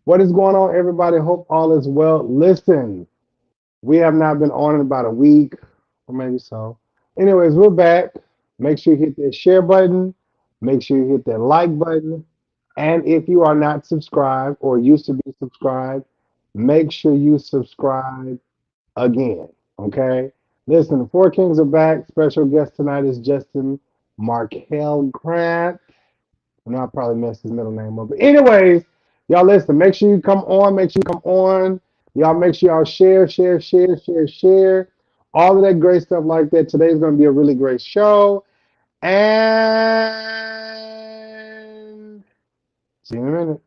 What is going on, everybody? Hope all is well. Listen, we have not been on in about a week, or maybe so. Anyways, we're back. Make sure you hit that share button. Make sure you hit that like button. And if you are not subscribed or used to be subscribed, make sure you subscribe again. Okay? Listen, the Four Kings are back. Special guest tonight is Justin Markel Grant. I know I probably messed his middle name up. But anyways, y'all listen, make sure you come on. Make sure you come on. Y'all make sure y'all share. All of that great stuff like that. Today's going to be a really great show. And see you in a minute.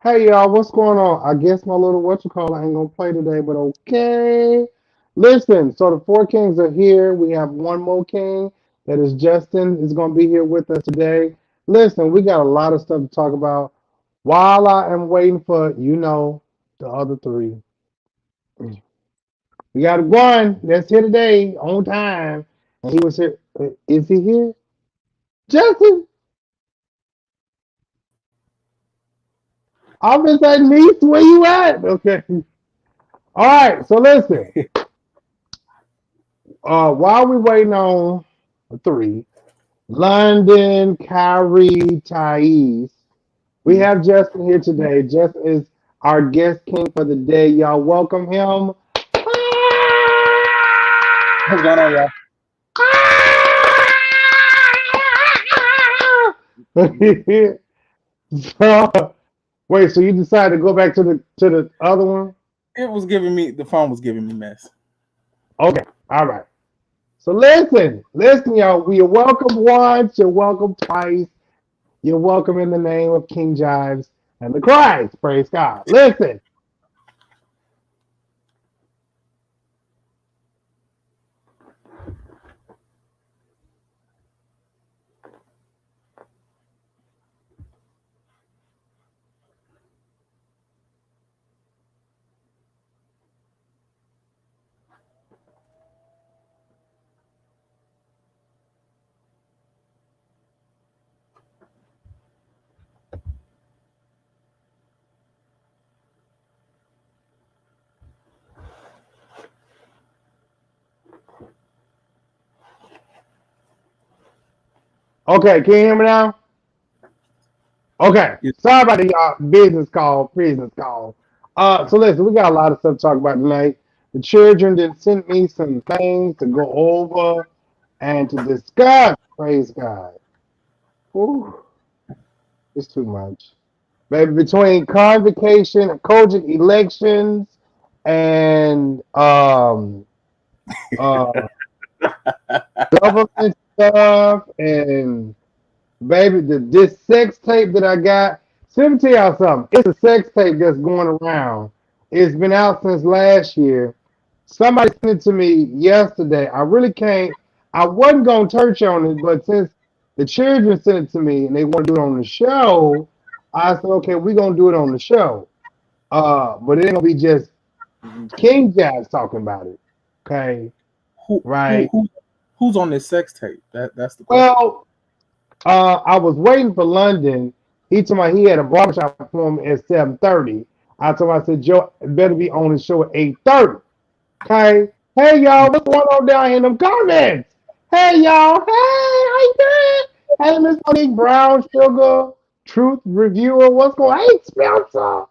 Hey y'all, what's going on? I guess my little whatchamacallit ain't gonna play today, but okay. Listen, so the four kings are here. We have one more king that is Justin is gonna be here with us today. Listen, we got a lot of stuff to talk about. While I am waiting for the other three, we got one that's here today on time, and he was here. Is he here? Justin, I'm just like niece. Where you at? Okay. All right. So listen. While we waiting on three, London, Kyrie, Thais, we have Justin here today. Justin is our guest king for the day. Y'all welcome him. What's going on, y'all? So, wait, so you decided to go back to the other one? It was giving me the phone was giving me mess. Okay, all right. So listen, y'all. We are welcome once, you're welcome twice, you're welcome in the name of King Jives and the Christ. Praise God. Listen. Okay, can you hear me now? Okay. Yes. Sorry about the business call, business call. So listen, we got a lot of stuff to talk about tonight. The children did send me some things to go over and to discuss. Praise God. Ooh, it's too much. Baby, between convocation, Kojic elections, and uh government stuff, and baby, this sex tape that I got. So let me tell y'all something. It's a sex tape that's going around. It's been out since last year. Somebody sent it to me yesterday. I really can't. I wasn't gonna touch on it, but since the children sent it to me and they want to do it on the show, I said, okay, we're gonna do it on the show. But it ain't gonna be just King Jazz talking about it. Okay, Who who right? who who's on this sex tape? That's the question. Well, I was waiting for London. He told me he had a barbershop for him at 7:30. I told him, I said, Joe, it better be on the show at 8:30. Okay. Hey y'all, what's going on down here in them comments? Hey y'all, hey, how you doing? Hey, Miss Monique Brown, Sugar, Truth Reviewer, what's going on? Hey, Spencer,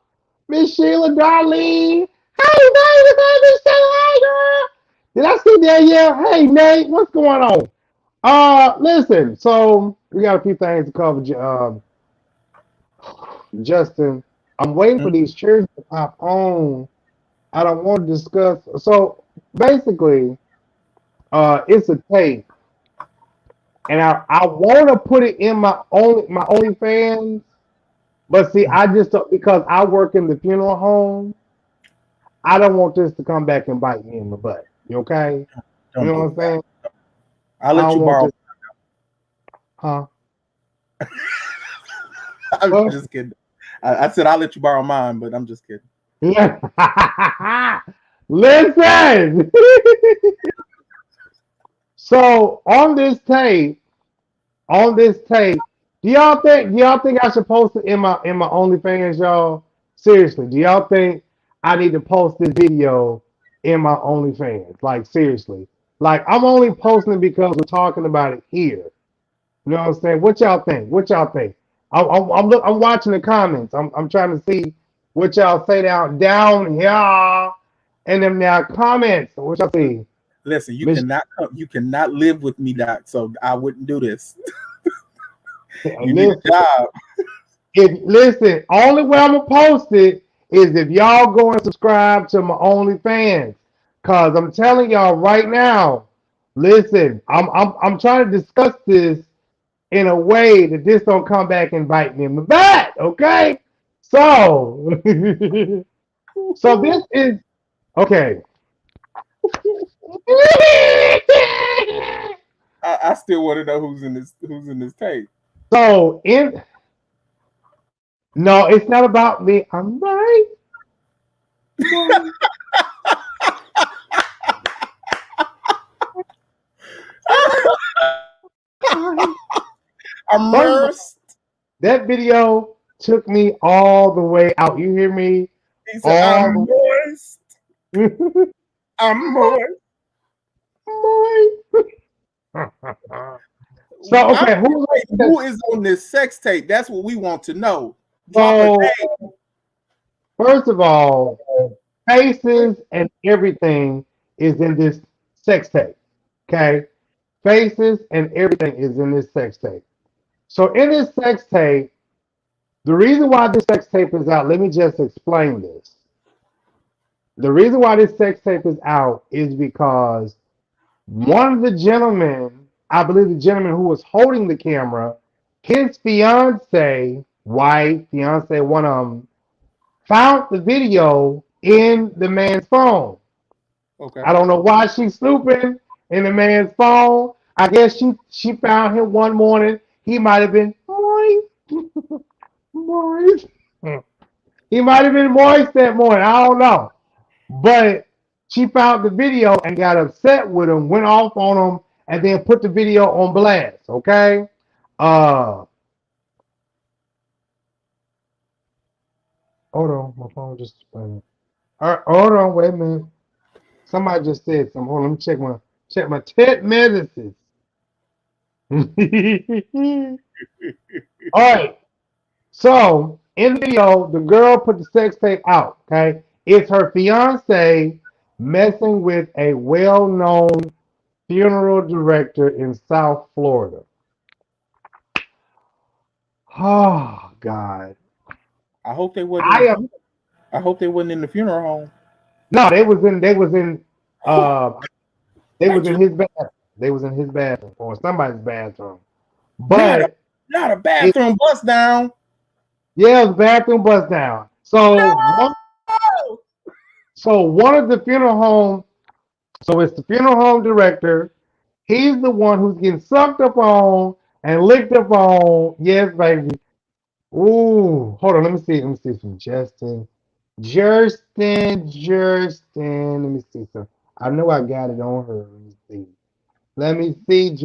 Miss Sheila, Darlene. Hey, baby, baby, say hey, girl. Did I see Danielle? Hey, Nate, what's going on? Listen, so we got a few things to cover, Justin. I'm waiting for Mm. these chairs to pop on. I don't want to discuss. So basically, it's a tape, and I want to put it in my OnlyFans, but see, I just don't, because I work in the funeral home. I don't want this to come back and bite me in the butt. You okay? You Don't know do what it. I'm saying? I'll I let don't you want borrow. this, huh? I'm What? just kidding. I said I'll let you borrow mine, but I'm just kidding. Listen. So on this tape, do y'all think I should post it in my OnlyFans, y'all? Seriously, do y'all think I need to post this video in my OnlyFans? Like seriously, like I'm only posting it because we're talking about it here. You know what I'm saying? What y'all think? What y'all think? I'm watching the comments. I'm trying to see what y'all say down here and them now comments. What y'all see? Listen, Miss, you cannot live with me, Doc. So I wouldn't do this. You need a listen. job. Listen, only way I'm gonna post it is if y'all go and subscribe to my OnlyFans. Cause I'm telling y'all right now, listen, I'm trying to discuss this in a way that this don't come back and bite me in the butt. Okay, so so this is okay. I still want to know who's in this tape. So in no, it's not about me. I'm right. No. First of all, Immersed. that video took me all the way out. You hear me? He said, All I'm the moist. way. I'm moist. So I'm okay, who's waiting. Who is on this sex tape? That's what we want to know. Drop a so name. first of all, faces and everything is in this sex tape. Okay, faces and everything is in this sex tape. So in this sex tape, the reason why this sex tape is out, let me just explain this. The reason why this sex tape is out is because one of the gentlemen, I believe the gentleman who was holding the camera, his fiance, wife, fiance, one of them, found the video in the man's phone. Okay. I don't know why she's snooping in the man's phone. I guess she found him one morning. He might have been moist, moist. He might have been moist that morning. I don't know. But she found the video and got upset with him, went off on him, and then put the video on blast. Okay. Uh, hold on, my phone just. Hold on, wait a minute. Somebody just said something. Hold on, let me check my text messages. All right. So in the video, the girl put the sex tape out. Okay, it's her fiance messing with a well-known funeral director in South Florida. Oh God. I hope they wasn't in I the am I hope they wasn't in the funeral home. no, uh they That was in just his bathroom. They was in his bathroom or somebody's bathroom. not a But not a it bathroom bust down. yeah, it was bathroom bust down. No. So one of the funeral home, so it's the funeral home director. He's the one who's getting sucked up on and licked up on. Yes, baby. Ooh, hold on. Let me see. Let me see some Justin. Let me see some. I know I got it on her. Let me see. Let me see.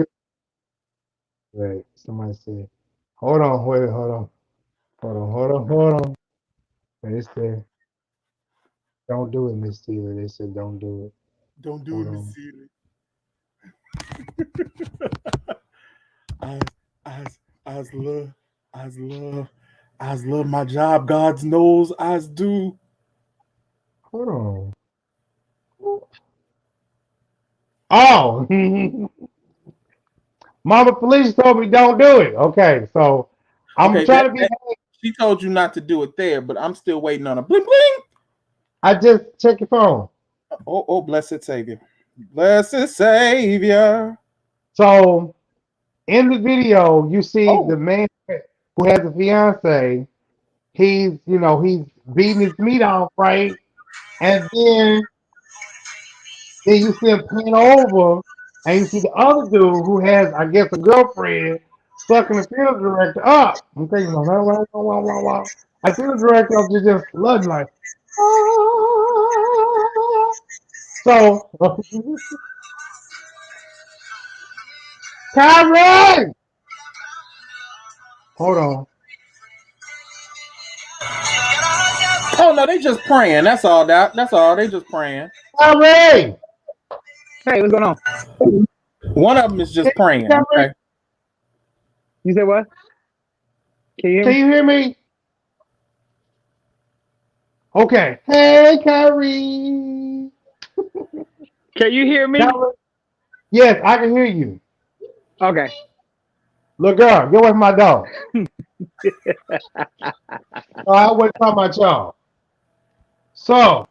Wait, somebody said. Hold on. Wait. Hold on. They said, don't do it, Miss Steeler. They said, don't do it. Don't do Hold it, Miss on. Seeley. I I I love I love I love my job. God knows I do. Hold on. Oh, Mama Felicia told me don't do it. Okay, so I'm Okay, trying to be. she told you not to do it there, but I'm still waiting on a bling bling. I just check your phone. Oh, blessed Savior. Blessed Savior. So in the video, you see the Oh, man who has a fiance. He's beating his meat off, right? And then you see him pan over, and you see the other dude who has, I guess, a girlfriend sucking the funeral director up. I'm thinking, wow. I funeral director up just flooding like, ah. So, Kyrie, hold on, oh no, they just praying. That's all. That's all. They just praying. Kyrie, Hey, what's going on? One of them is just praying. Kyrie, Okay. You said what? Can you hear can me? you hear me? Okay, hey Kyrie, Can you hear me? Kyrie, yes, I can hear you. Okay. Look, girl, get away from my dog. No, I wasn't talking about y'all. So,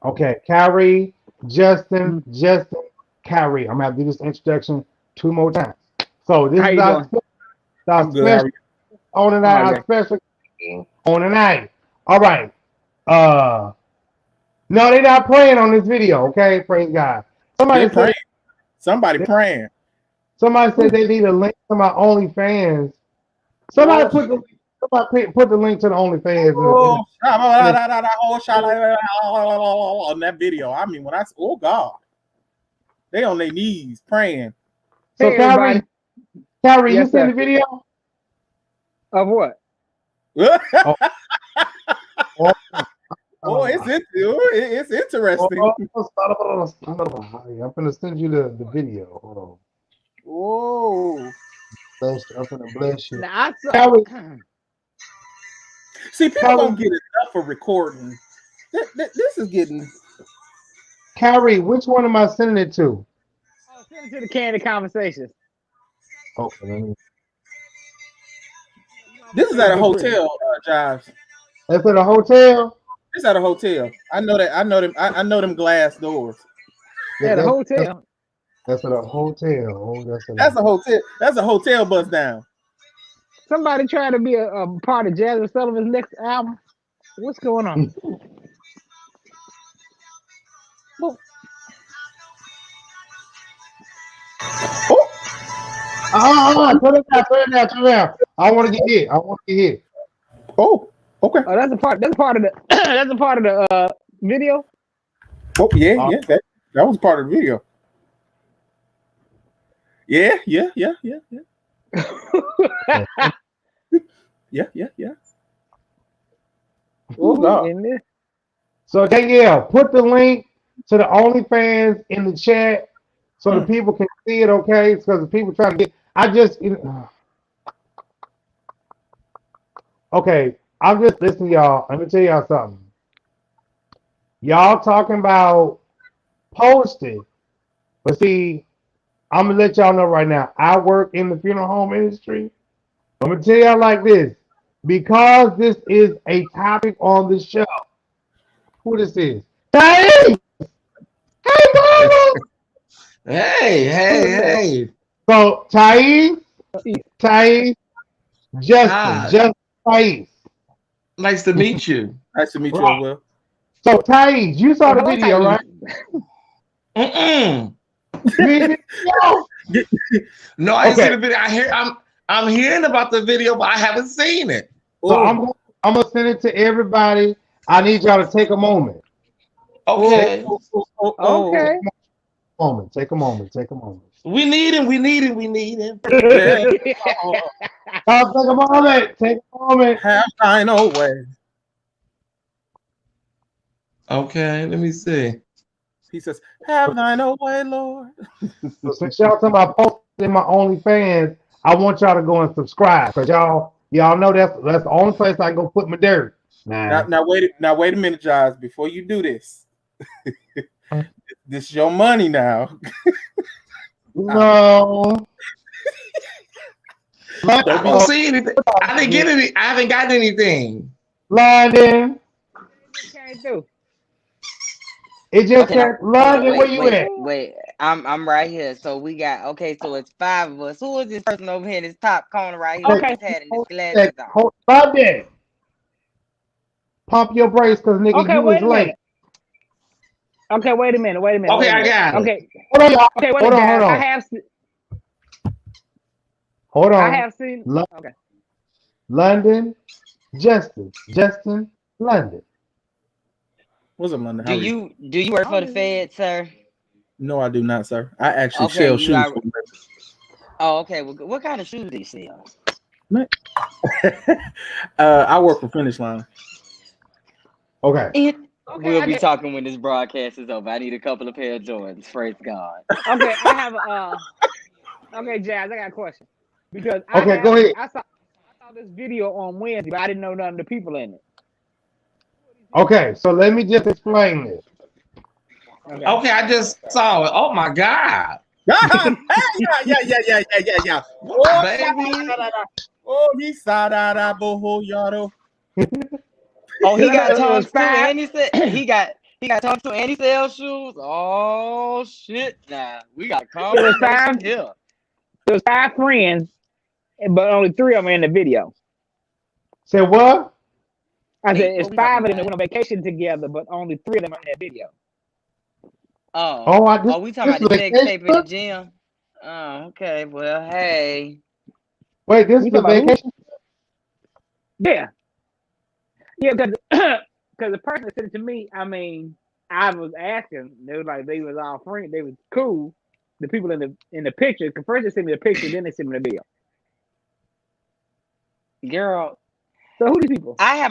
okay, Kyrie, Mhm. Justin, Kyrie. I'm gonna have to do this introduction 2 more times. So this How is you doing? our I'm good. How are special you? on the night, Oh, our okay. special on the night. All right. Uh, no, they're not praying on this video. Okay, praise God. They Somebody praying. said Somebody praying. somebody said Ooh. they need a link to my OnlyFans. Oh, Somebody put the link to the OnlyFans oh, in the oh, on that video. I mean, oh God, they on their knees praying. so Hey, everybody. Kyrie, you Yes, seen the sir. video? Of what? Oh, oh, Oh, oh. it's interesting. Oh, I'm gonna send you the video. Hold on. Oh, Bless you. I'm gonna bless you. Now, I saw. Callie, see, people Callie, don't get enough for recording. This is getting. Callie, which one am I sending it to? Oh, send it to the Candy Conversations. Okay, let me. You know, my This is at a Facebook group. hotel, Jives. That's at a hotel. It's at a hotel. I know that. I know them. I know them glass doors. At a hotel. That's at a hotel. Oh, That's a hotel. That's a hotel bus down. Somebody trying to be a part of Jasmine Sullivan's next album. What's going on? Turn it down. I want to get hit. Oh, okay. Oh, that's a part of the that's a part of the video. Oh, yeah. That was part of the video. Yeah. Yeah. Ooh, in there. So Danielle, put the link to the OnlyFans in the chat so the people can see it, okay? Because the people trying to get okay, I'm just listening, y'all. Let me tell y'all something. Y'all talking about posting, but see, I'm gonna let y'all know right now. I work in the funeral home industry. I'm gonna tell y'all like this, because this is a topic on the show. Who this is? Hey, Hey. So Thais, Justin, Thais. Nice to meet you. Nice to meet you as well. So Thais, you saw the video, right? No, I didn't see the video. I'm hearing about the video, but I haven't seen it. So I'm gonna send it to everybody. I need y'all to take a moment. Okay. Okay. Take a moment. We need him. Take a moment. Have thine own way. Okay, let me see. He says, "Have thine own way, Lord." So since y'all talking about posting my OnlyFans, I want y'all to go and subscribe, because y'all know that's the only place I can go put my dirt. Now wait a minute, Jives. Before you do this, this is your money now. No. I don't see anything. I didn't get any. I haven't gotten anything. London. Can't do. It just said, London, where you at? Wait, I'm right here. So we got so it's 5 of us. Who is this person over here in this top corner right here? Okay. Who's had this glasses on? London. Pump your brakes, because nigga, Okay, you wait was a late. minute. Okay, wait a minute. Okay, I got it. Okay. Hold on, y'all. Okay, wait Hold a minute. on. Hold on. I have seen. Okay. London, Justin, London. What's up, London? Do you work for the Fed, sir? No, I do not, sir. I actually sell shoes. Oh, okay. Well, what kind of shoes do you sell? I work for Finish Line. Okay. We'll be talking when this broadcast is over. I need a couple of pair of Jordans. Praise God. Okay, I have okay, Jazz, I got a question. Because go ahead. I saw this video on Wednesday, but I didn't know none of the people in it. Okay, so let me just explain this. Okay, I just saw it. Oh my God. Yeah. Oh, baby. Oh, he saw that boho yaro. Oh, he got tongues too, and he got tongues too, and he sells shoes. Oh shit! Nah, we got conversation here. There was 5 friends, but only 3 of them in the video. Say what? I said it's 5 of them that went on vacation together, but only 3 of them are in that video. We talking about the sex tape in the gym? Oh, okay. Well, hey. Wait, this is the vacation? Yeah, because the person that sent it to me, I mean, I was asking. They were like, they was all friends. They was cool. The people in the picture. Because first they sent me the picture, then they sent me the video. Girl. So who these people? I have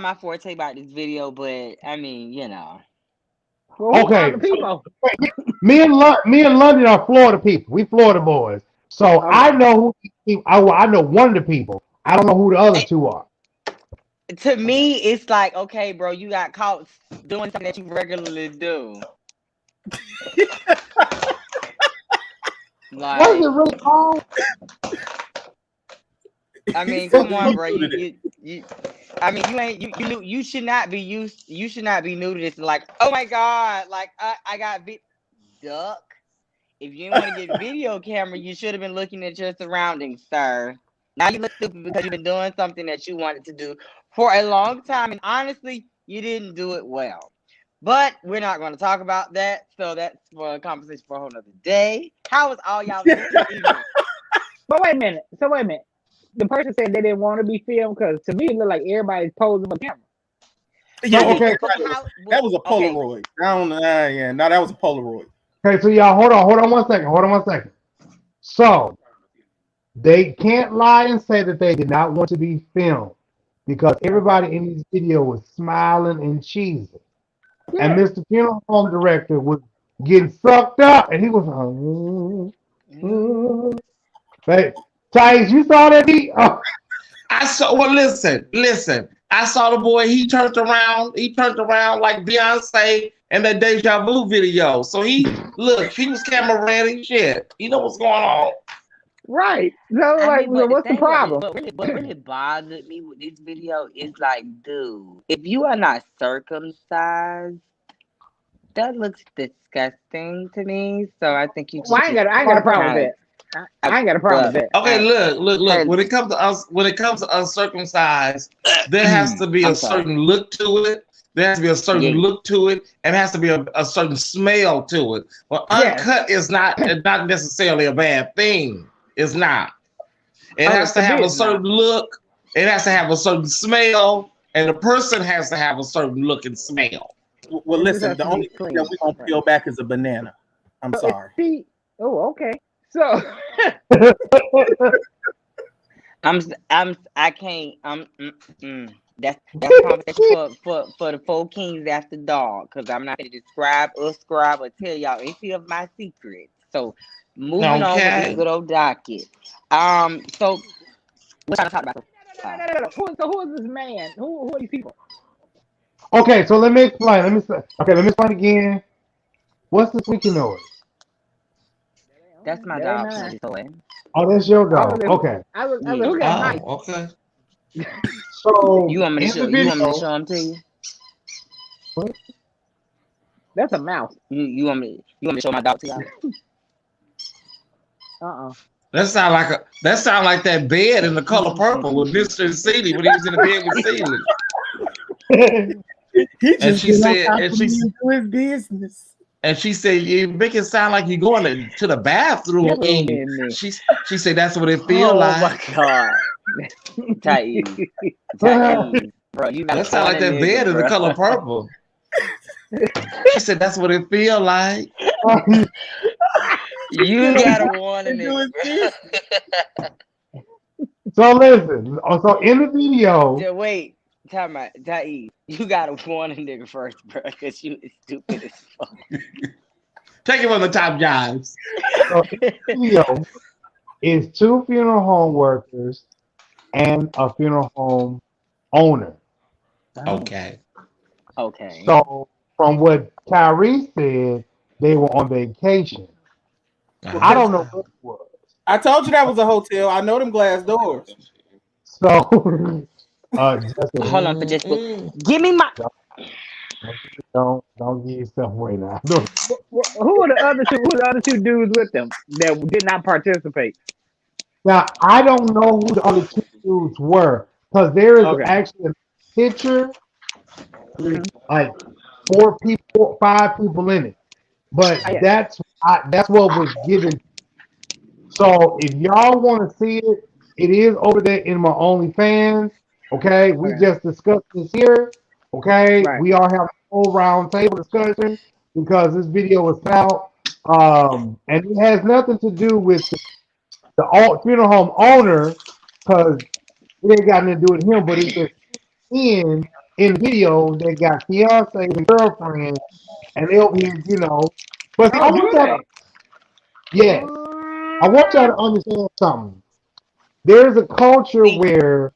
my forte about this video, but I mean, you know. Well, okay. People? Me and London are Florida people. We Florida boys. So I know who I know one of the people. I don't know who the other 2 are. To me, it's like, okay, bro, you got caught doing something that you regularly do. Like, what is it really called? I mean, come on, bro. I mean, you should not be you should not be new to this. Like, oh my God, like I got duck. If you didn't want to get video camera, you should have been looking at your surroundings, sir. Now you look stupid because you've been doing something that you wanted to do for a long time, and honestly, you didn't do it well. But we're not going to talk about that, so that's for a conversation for a whole nother day. How was all y'all this evening? But wait a minute. So wait a minute. The person said they didn't want to be filmed because to me it looked like everybody's posing for camera. Yeah, okay. That was a Polaroid. Okay. I don't know. Yeah, no, that was a Polaroid. Okay, so y'all, hold on 1 second. So they can't lie and say that they did not want to be filmed because everybody in this video was smiling and cheesing. Yeah. And Mr. Funeral Home Director was getting sucked up, and he was hey, Thais, you saw that beat? Oh. I saw. Well, listen. I saw the boy. He turned around like Beyonce in that Deja Vu video. So he was camera ready. Shit, he know what's going on. Right. So like, what's the problem? What really bothered me with this video is like, dude, if you are not circumcised, that looks disgusting to me. So I think you. Well, I ain't got a problem with that. I ain't got a problem with that. Okay, look. When it comes to uncircumcised, there has to be a certain look to it. There has to be a certain look to it, and it has to be a certain smell to it. Well, uncut is not necessarily a bad thing. It's not. It has to have a certain look. It has to have a certain smell, and the person has to have a certain look and smell. Well, listen. The only thing that we gonna peel back is a banana. I'm sorry. Oh, okay. So I can't. That's a conversation for the 4 kings after dark, because I'm not going to describe or tell y'all any of my secrets. So moving on with this good old docket. So we're trying to talk about. So who is this man? Who are these people? Okay, so let me explain. Let me explain again. What's the squeaky noise? That's my dog. Oh, that's your dog. Okay. Who got okay. So you want me to show him to you? What? That's a mouse. You want me to show my dog to y'all? That sound like that bed in The Color Purple with Mr. and Celie when he was in the bed with Celie. his business. And she said, "You make it sound like you're going to the bathroom." She said, "That's what it feels like." Oh my God, Thais, bro, that sound like that bed in The Color Purple. She said, "That's what it feels like." You gotta warn him. So listen. So in the video. Yeah, wait. Time out, Thais. You gotta warn a nigga first, bro, because you is stupid as fuck. Take him on the top, Jives. So in the video is 2 funeral home workers and a funeral home owner. Okay. So from what Kyrie said, they were on vacation. I don't know what it was. I told you that was a hotel. I know them glass doors. So hold on for just give me my. Don't give yourself away now. Who are the other two dudes with them that did not participate? Now I don't know who the other 2 dudes were because there is actually a picture, like 4 people, 5 people in it, but that's what was given. So if y'all want to see it, it is over there in my OnlyFans. Okay, we just discussed this here. Okay, we all have a whole round table discussion because this video was out, and it has nothing to do with the funeral home owner because it ain't got nothing to do with him. But it's just in the video they got fiance and girlfriend, and they'll be, But I want y'all to understand something. There's a culture where,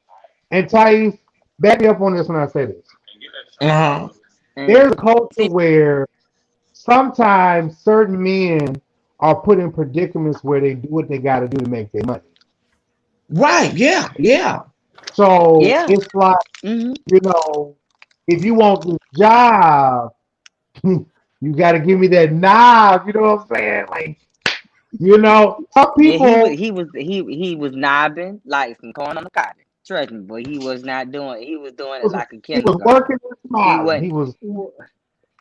and Thais, back me up on this when I say this. There's a culture where sometimes certain men are put in predicaments where they do what they got to do to make their money. Right? Yeah. So Yeah. it's like, Mm-hmm. you know, if you want this job, you got to give me that knob. You know what I'm saying? Like, some Yeah, people. he was knobbing like some corn on the cob. Trust me, but he was not doing. He was doing it like a He was kindergarten. working and He smiling. He wasn't. was.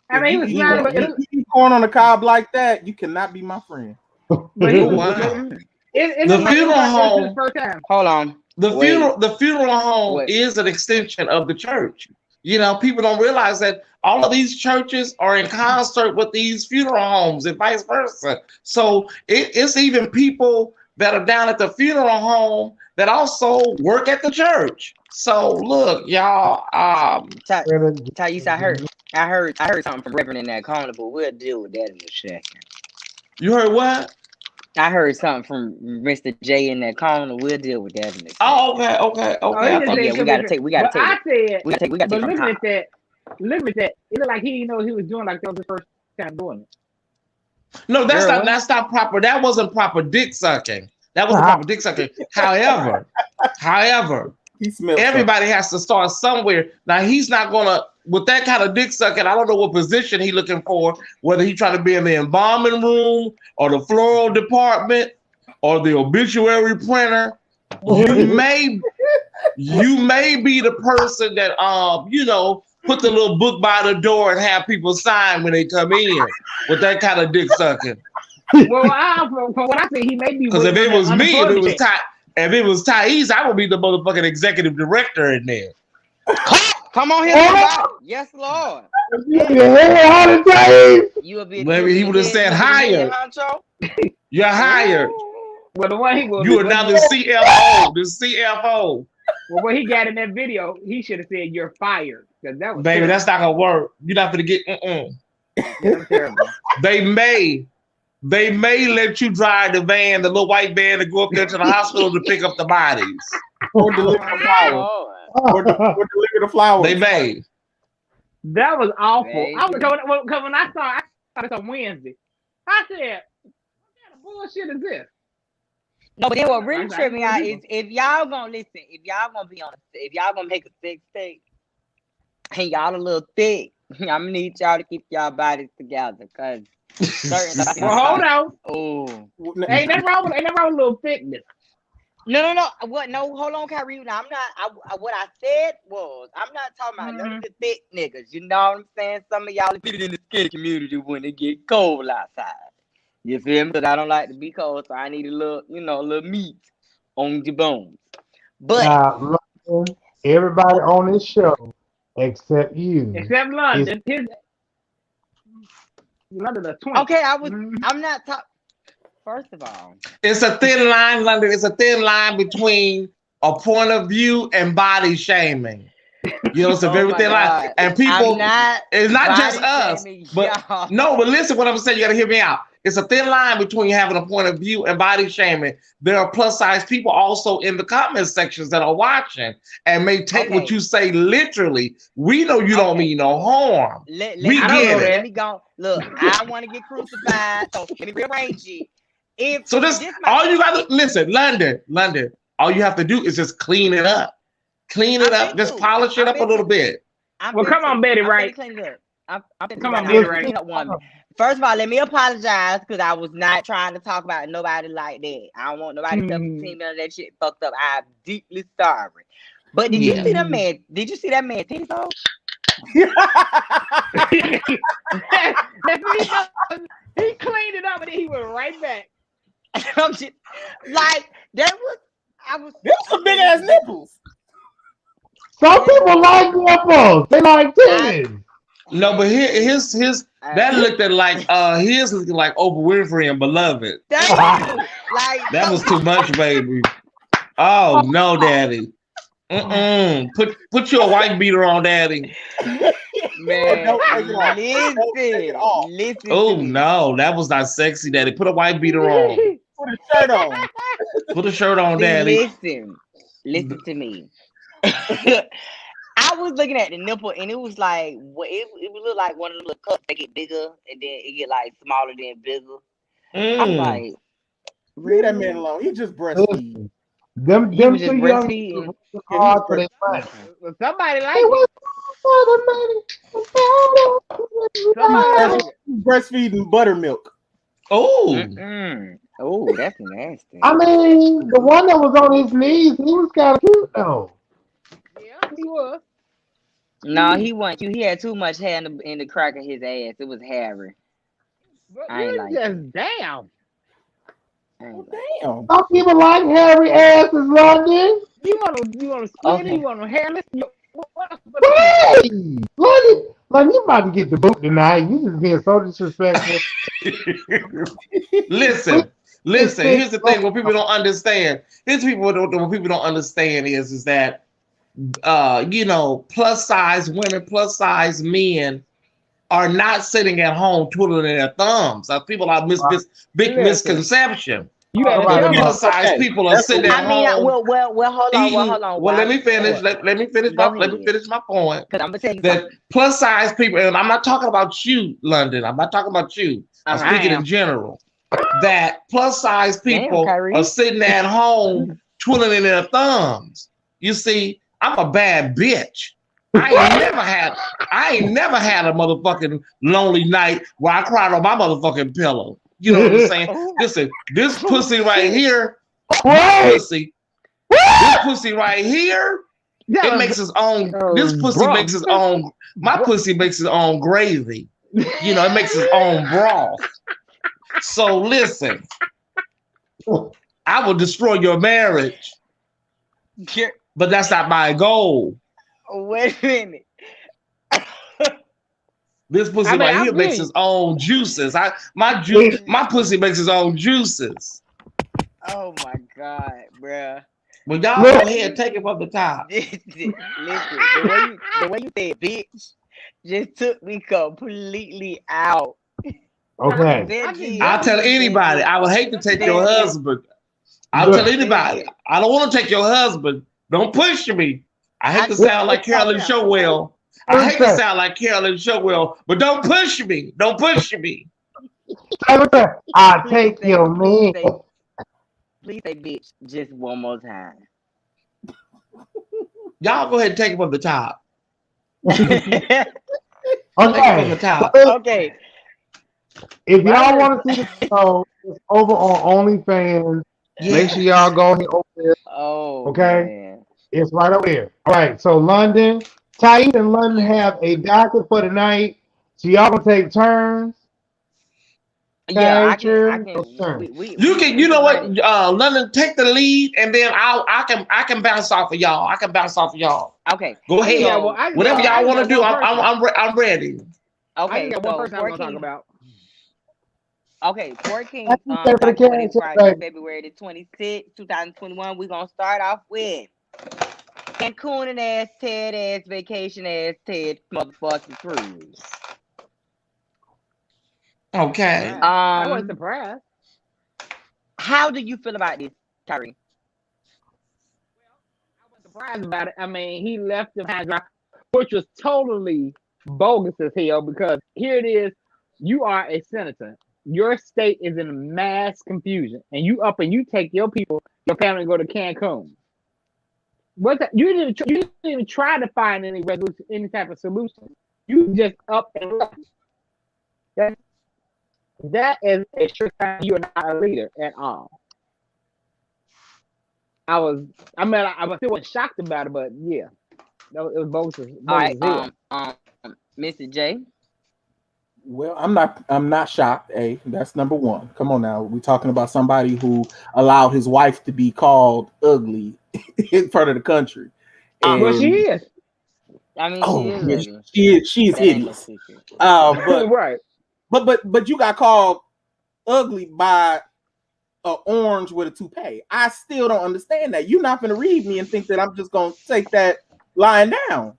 I If mean, he you was eat smiling, but if you eat corn on the cob like that, you cannot be my friend. he Oh was. wow. It The looked like funeral it was his home, first time. Hold on. Wait. the funeral home Wait. is an extension of the church. People don't realize that all of these churches are in concert with these funeral homes and vice versa. So it's even people that are down at the funeral home that also work at the church. So look, y'all. Thais, I heard something from Reverend in that corner, but we'll deal with that in a second. You heard what? I heard something from Mr. J in that corner. We'll deal with that in a second. Oh, okay. Oh, he just said, Yeah, we gotta take. But I said, we gotta but take from looking top. at that, it looked like he didn't know what he was doing. Like that was his first time doing it. No, that's Girl, that's not proper. That wasn't proper dick sucking. That wasn't proper dick sucking. However, He smells everybody has to start somewhere. Now he's not gonna with that kind of dick sucking. I don't know what position he's looking for. Whether he's trying to be in the embalming room or the floral department or the obituary printer. You may be the person that put the little book by the door and have people sign when they come in with that kind of dick sucking. Well, from what I see, he may be. Because if it was me, if it was Thais, I would be the motherfucking executive director in there. Come on here, somebody. Yes, Lord. You would be. Maybe he would have said hired. You're hired. Well, the one he will. You are now the CFO. The CFO. Well, what he got in that video, he should have said you're fired. Because that was Baby, terrible. that's not gonna work. You're not gonna get Yeah, that was terrible. They may let you drive the van, the little white van, to go up there to the hospital to pick up the bodies. Or deliver the flowers. Or deliver the flowers. They may. That was awful. Baby. Because when I saw it on Wednesday, I said, what kind of bullshit is this? No, but then what really tripped me out is if y'all gonna listen, if y'all gonna make a sex tape, and y'all a little thick, I'm gonna need y'all to keep y'all bodies together, cause well, hold on. Oh, Ain't that wrong with a little thickness? No. What? No, hold on, Kyrie. Now, what I said was, I'm not talking about none of the thick niggas. You know what I'm saying? Some of y'all fit in the skin community when it get cold outside. You feel me? Because I don't like to be cold, so I need a little meat on the bones. But everybody on this show except you, except London, London a twin. Okay, I'm not talking. First of all, it's a thin line, London. It's a thin line between a point of view and body shaming. It's a very thin line. And people, it's not just us. But listen, what I'm saying, you got to hear me out. It's a thin line between having a point of view and body shaming. There are plus size people also in the comment sections that are watching and may take what you say literally. We know you don't mean no harm. We get it. Let me go. Look, I want to get crucified, so let me rearrange it. All you got to listen, London. All you have to do is just clean it up. Just polish it up a little bit. Come on, Betty, right? Clean it up. Come on, Betty, right? First of all, let me apologize because I was not trying to talk about nobody like that. I don't want nobody self-esteem of that shit fucked up. I'm deeply sorry. But did you see that man? Did you see that man titties off? He cleaned it up and then he went right back. I'm just, like there was some big ass nipples. Some people like nipples. They like titties. No, but his that looked at like his looking like Oprah Winfrey and Beloved. That was too much, baby. Oh no, Daddy. Put your white beater on, Daddy. Man, listen. Oh no, that was not sexy, Daddy. Put a white beater on. Put a shirt on. Put a shirt on, Daddy. Listen to me. I was looking at the nipple and it was like it would look like one of the little cups that get bigger and then it get like smaller than bigger. I'm like, leave that man alone. He just breastfeeds. Them He was two just young breastfeeding. hard for their money. Well, somebody like It it. was for the Somebody money. like it. Breastfeeding buttermilk. Oh, Oh, that's nasty. I mean, the one that was on his knees, he was kind of cute though. Yeah, he was. No, he wasn't. He had too much hair in the crack of his ass. It was hairy. But I ain't you like just it. damn. I ain't like Damn. Some people like hairy asses, London. You want to split it? Okay. You want to hairless? What Hey, London, you about to get the boot tonight. You just being so disrespectful. listen. Here's the thing: what people don't understand. What people don't understand is that plus size women, plus size men are not sitting at home twiddling their thumbs. People are big Listen. misconception. You better Nobody tell me. Plus size people are sitting at I mean, home. well, hold on, Eating. hold on. Well, let me finish. Let me finish Go my let me ahead. finish my point. Because I'm gonna tell you That something. plus size people, and I'm not talking about you, London. I'm not talking about you. I'm Uh-huh. speaking in general. That plus size people Kyrie. are sitting at home twiddling their thumbs. You see, I'm a bad bitch. I ain't never had a motherfucking lonely night where I cried on my motherfucking pillow. You know what I'm saying? Oh. Listen, this pussy right here, Wait, this pussy right here, That it was- makes its own. Oh, This pussy bro. makes its own. My pussy makes its own gravy. It makes its own broth. So listen, I will destroy your marriage, but that's not my goal. Wait a minute. This pussy I mean, right I here makes agree. its own juices. My pussy makes its own juices. Oh my God, bruh. Well, y'all go ahead, take it from the top. Listen, the way you said bitch just took me completely out. okay. I'll tell anybody. I would hate to take your husband. I'll tell anybody. I don't want to take your husband. Don't push me. I hate to sound like Carolyn Showell. I hate to sound like Carolyn Showell, but don't push me. Don't push me. I'll take your man. Please say bitch just one more time. Y'all go ahead and take it from the top. Okay. Take it from the top. Okay. If y'all want to see the show, it's over on OnlyFans. Make sure y'all go ahead over there. Oh, Okay? man. It's right over there. All right. So London, Thais and London have a docket for the night. So y'all gonna take turns. Yeah, I can. You know what? London, take the lead, and then I can bounce off of y'all. I can bounce off of y'all. Okay. Go ahead. Yeah, well, whatever y'all want to do, I'm ready. Okay. I got one person I want to talk about. Okay, 14 Friday, February the 26th, 2021. We're gonna start off with Cancun ass Ted ass vacation ass Ted motherfucking Cruz. Okay. I wasn't surprised. How do you feel about this, Kyrie? I wasn't surprised about it. I mean, he left them high and dry, which was totally bogus as hell because here it is. You are a senator. Your state is in mass confusion, and you up and you take your people, your family, and go to Cancun. What's that? You didn't even try to find any resolution, any type of solution. You just up and left. That is a sure sign you are not a leader at all. I still wasn't shocked about it, but yeah, it was bogus. All right, Mr. J. Well, I'm not shocked. That's number one. Come on now. We're talking about somebody who allowed his wife to be called ugly in front of the country. Well, she is. I mean, she is hideous. But right. But you got called ugly by an orange with a toupee. I still don't understand that. You're not gonna read me and think that I'm just gonna take that lying down.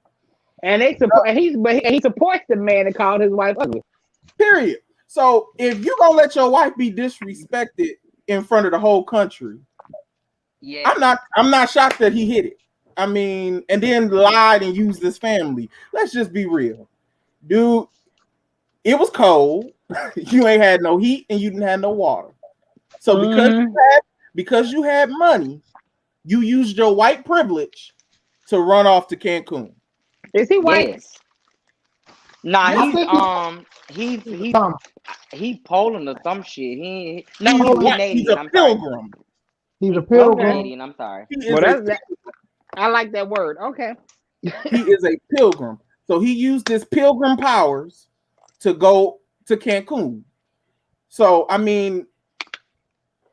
And he supports the man that called his wife ugly. Period. So if you're gonna let your wife be disrespected in front of the whole country, yeah, I'm not shocked that he hit it. I mean, and then lied and used this family. Let's just be real, dude. It was cold. You ain't had no heat and you didn't have no water. So because you had money, You used your white privilege to run off to Cancun. Is he white? Yes. Nah, I think he Poland or some shit. He's He's Canadian. a I'm sorry. pilgrim. he's a He's pilgrim. Canadian. I'm sorry. He is Well, a that's that. I like that word. Okay. he is a pilgrim. So he used his pilgrim powers to go to Cancun. So I mean,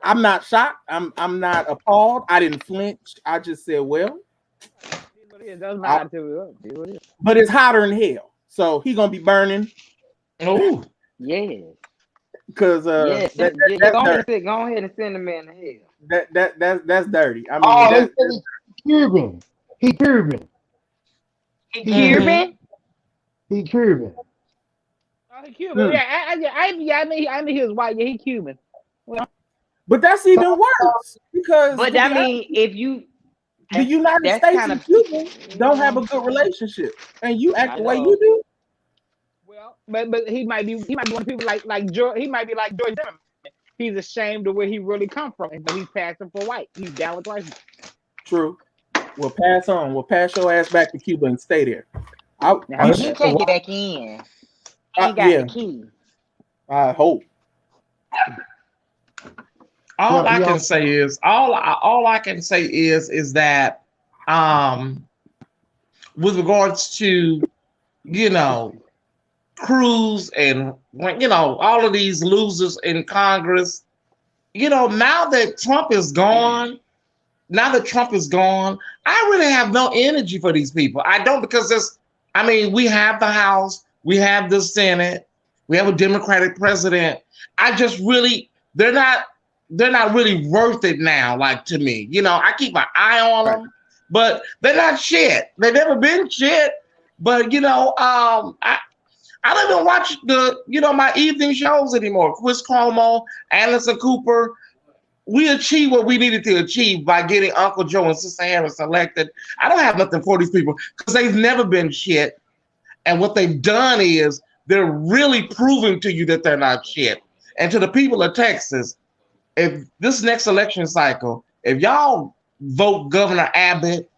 I'm not shocked. I'm not appalled. I didn't flinch. I just said, well, but it's hotter than hell. So he gonna be burning. Oh, yeah. Because go ahead and send the man to hell. That's dirty. I mean, he's Cuban. He Cuban. He Cuban. He Cuban. Oh, he Cuban. Yeah, I mean he was white. Yeah, he Cuban. Well, but that's even worse because. But I mean, if you the United States and Cuba don't have a good relationship, and you act the way you do. Well, but he might be one of the people like George. He might be like George Zimmerman. He's ashamed of where he really come from, and he's passing for white. He's down with white. True. We'll pass on. We'll pass your ass back to Cuba and stay there. He can't get back in. He got the key. I hope. All I can say is that with regards to Cruz and all of these losers in Congress, now that Trump is gone, I really have no energy for these people. I don't, because we have the House, we have the Senate, we have a Democratic president. They're not really worth it now, like, to me. I keep my eye on them, but they're not shit. They've never been shit. But I don't even watch my evening shows anymore. Chris Cuomo, Anderson Cooper. We achieved what we needed to achieve by getting Uncle Joe and Sister Harris elected. I don't have nothing for these people because they've never been shit. And what they've done is they're really proving to you that they're not shit. And to the people of Texas, if this next election cycle, if y'all vote Governor Abbott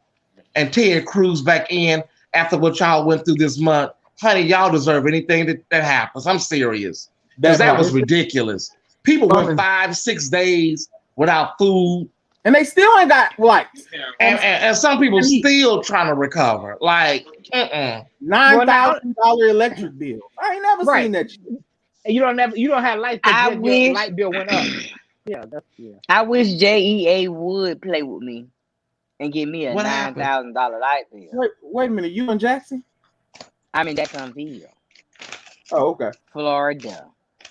and Ted Cruz back in after what y'all went through this month, honey, y'all deserve anything that happens. I'm serious. Because that was ridiculous. People went 5-6 days without food. And they still ain't got lights. And some people still trying to recover. Like, $9,000 electric bill. I ain't never seen that shit. You don't have lights. Your light bill went up. Yeah. I wish JEA would play with me and give me a $9,000 light bill. Wait a minute. You in Jackson? I'm in Jacksonville. Oh, okay. Florida.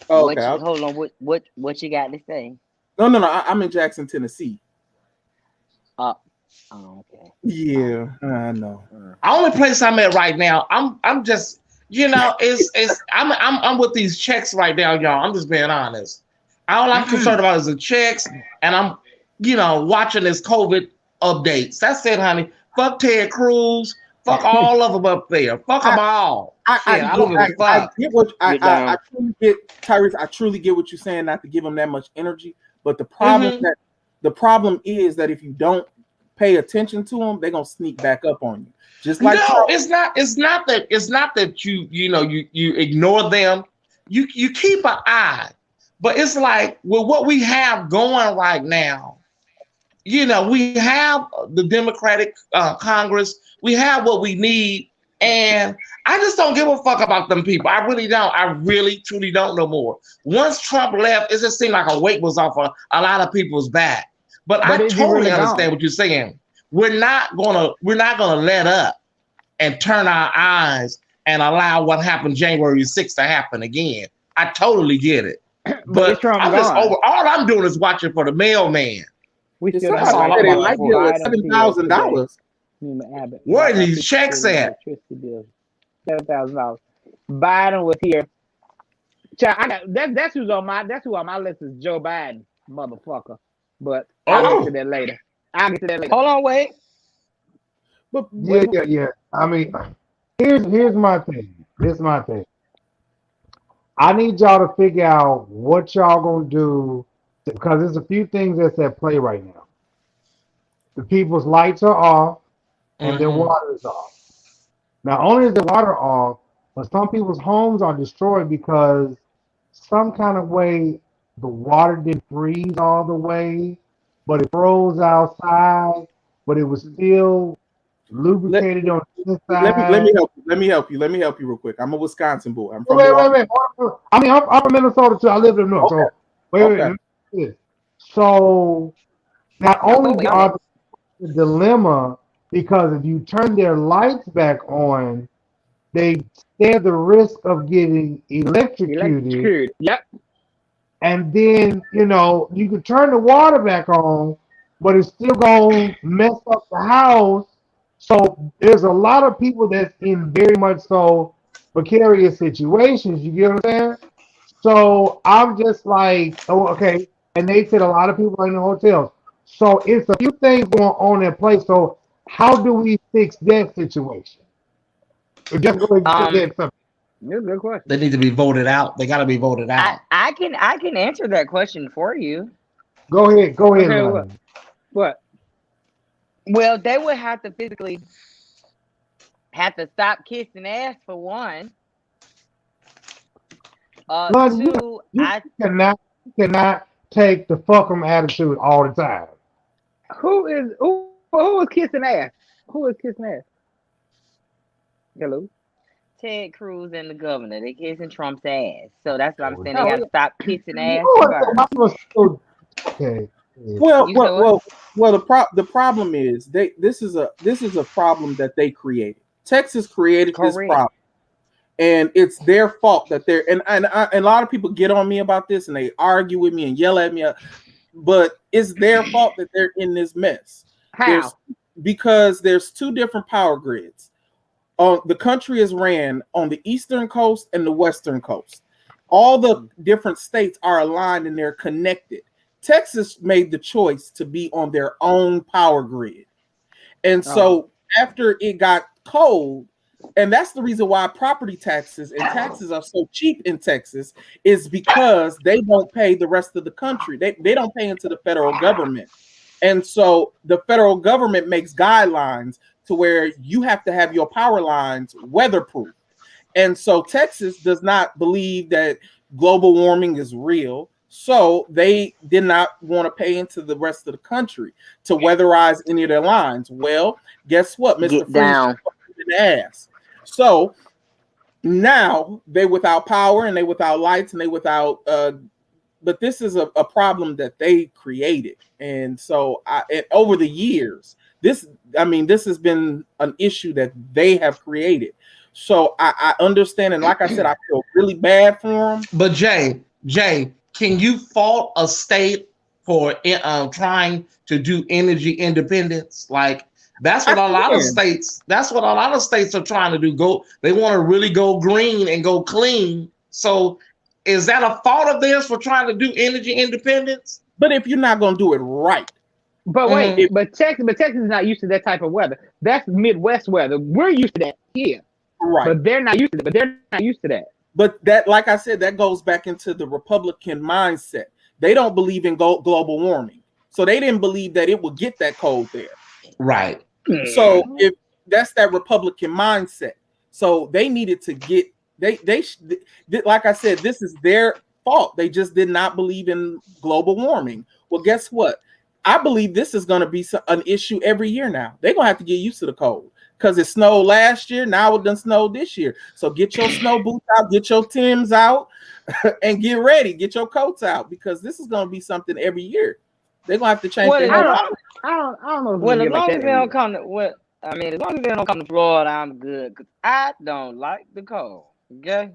Oh, okay. Hold on. What you got to say? No. I'm in Jackson, Tennessee. Oh, okay. Yeah, I know. The only place I'm at right now, I'm just, I'm with these checks right now, y'all. I'm just being honest. All I'm concerned about is the checks, and I'm, watching this COVID updates. That's it, honey. Fuck Ted Cruz. Fuck all of them up there. Fuck them all. I don't give a fuck. I truly get, Tyrese. I truly get what you're saying. Not to give them that much energy, but the problem is that if you don't pay attention to them, they're gonna sneak back up on you. Just like it's not that you ignore them. You keep an eye, but it's like with what we have going right now. We have the Democratic Congress. We have what we need, and I just don't give a fuck about them people. I really don't. I really, truly don't no more. Once Trump left, it just seemed like a weight was off a lot of people's back. But I totally understand what you're saying. We're not gonna let up and turn our eyes and allow what happened January 6th to happen again. I totally get it. But I'm just over. All I'm doing is watching for the mailman. We still that's all I'm watching for. $7,000. Where are these checks at? $7,000. Biden was here. That's who on my list is Joe Biden, motherfucker. But I'll get to that later. Hold on, wait. But yeah. I mean, here's my thing. I need y'all to figure out what y'all gonna do because there's a few things that's at play right now. the people's lights are off and their Mhm. water is off. Not only is the water off, but some people's homes are destroyed because some kind of way the water didn't freeze all the way, but it froze outside, but it was still Let, lubricated on the let inside. me help you. Let me help you real quick. I'm a Wisconsin boy. I'm from Wait, Milwaukee. wait. I mean, I'm from Minnesota too. I live in the north. Okay. So, wait. Okay. Let me say this. So, not only are the dilemma because if you turn their lights back on, they stand the risk of getting electrocuted. Electrocuted. Yep. And then, you can turn the water back on, but it's still going to mess up the house. So there's a lot of people that's in very much so precarious situations. You get what I'm saying? So I'm just like, oh, okay. And they said a lot of people are in the hotels. So it's a few things going on in place. So how do we fix that situation? Or just go ahead and say something. That's a good question. They need to be voted out. They got to be voted out. I can answer that question for you. Go ahead, Okay, Lennon. what? Well, they would have to physically have to stop kissing ass for one. Lon, Two, you cannot take the fuck 'em attitude all the time. Who is kissing ass? Who is kissing ass? Hello. Ted Cruz and the governor, they kissing Trump's ass. So that's what I'm saying. They Oh, got to yeah. stop kissing ass Oh, first. okay. Well, You said what? the problem is this is a problem that they created. Texas created this Correct. problem, and it's their fault that they're and a lot of people get on me about this and they argue with me and yell at me, but it's their fault that they're in this mess. How? Because there's two different power grids. The country is ran on the eastern coast and the western coast. All the different states are aligned and they're connected. Texas made the choice to be on their own power grid. And so after it got cold, and that's the reason why property taxes and taxes are so cheap in Texas, is because they don't pay the rest of the country. They don't pay into the federal government. And so the federal government makes guidelines to where you have to have your power lines weatherproof. And so Texas does not believe that global warming is real. So they did not want to pay into the rest of the country to weatherize any of their lines. Well, guess what? Mr. Get Freeze down. in the ass. So now they without power and they without lights and they without but this is a problem that they created. And so over the years, this has been an issue that they have created. So I understand, and like I said, I feel really bad for them. But Jay, can you fault a state for trying to do energy independence? Like that's what a lot of states are trying to do. They want to really go green and go clean. So is that a fault of theirs for trying to do energy independence? But if you're not going to do it right. But wait, but Texas is not used to that type of weather. That's Midwest weather. We're used to that here. Right. But they're not used to that. But that, like I said, that goes back into the Republican mindset. They don't believe in global warming. So they didn't believe that it would get that cold there. Right. So if that's that Republican mindset. So they needed to get like I said, this is their fault. They just did not believe in global warming. Well, guess what? I believe this is going to be an issue every year now. They're going to have to get used to the cold because it snowed last year. Now it done snowed this year. So get your snow boots out, get your Timbs out, and get ready. Get your coats out because this is going to be something every year. They're going to have to change their I don't know. Well, as long as they don't come to as long as they don't come to Florida, I'm good because I don't like the cold. Okay.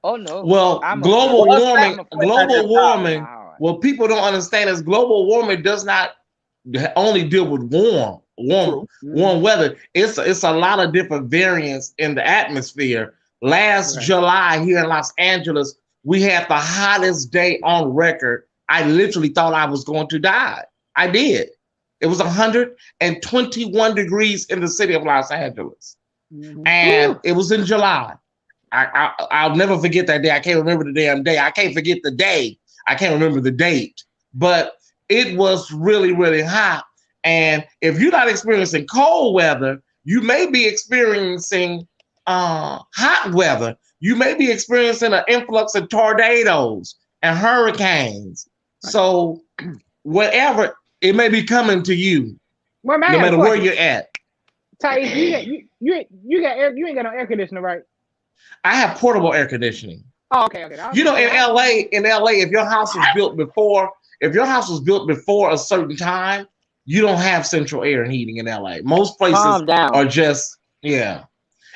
Oh no. Well, global warming. What people don't understand is global warming does not only deal with warm weather. It's a lot of different variants in the atmosphere. Last July here in Los Angeles, we had the hottest day on record. I literally thought I was going to die. I did. It was 121 degrees in the city of Los Angeles. And it was in July. I'll never forget that day. I can't remember the damn day. I can't forget the day. I can't remember the date. But it was really, really hot. And if you're not experiencing cold weather, you may be experiencing hot weather. You may be experiencing an influx of tornadoes and hurricanes. So whatever, it may be coming to you, Well, man, no matter where you're at. Ty, you ain't got no air conditioner, right? I have portable air conditioning. Oh, okay. You know, in LA, if your house was built before a certain time, you don't have central air and heating in LA. Most places are just, yeah.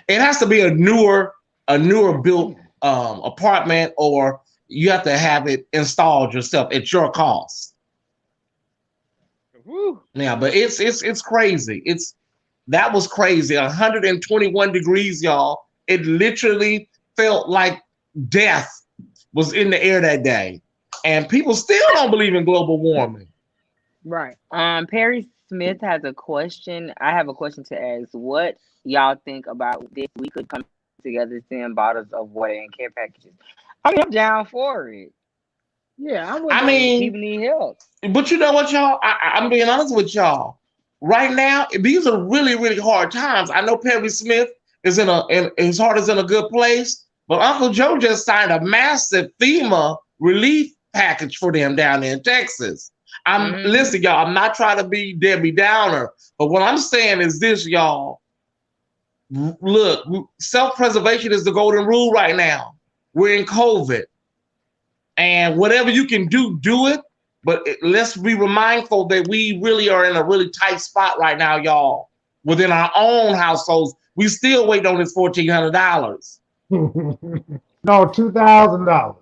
It has to be a newer built apartment, or you have to have it installed yourself at your cost. Woo. Yeah, but it's crazy. That was crazy. 121 degrees, y'all. It literally felt like death was in the air that day. And people still don't believe in global warming. Right. Perry Smith has a question. I have a question to ask. What y'all think about this? We could come together, send bottles of water and care packages. I mean, I'm down for it. Yeah, people need help. But you know what, y'all? I'm being honest with y'all. Right now, these are really, really hard times. I know Perry Smith is his heart is in a good place, but Uncle Joe just signed a massive FEMA relief package for them down there in Texas. Listen, y'all, I'm not trying to be Debbie Downer, but what I'm saying is this, y'all. Look, self-preservation is the golden rule right now. We're in COVID. And whatever you can do, do it. But let's be mindful that we really are in a really tight spot right now, y'all. Within our own households, we still wait on this $1,400. No, $2,000.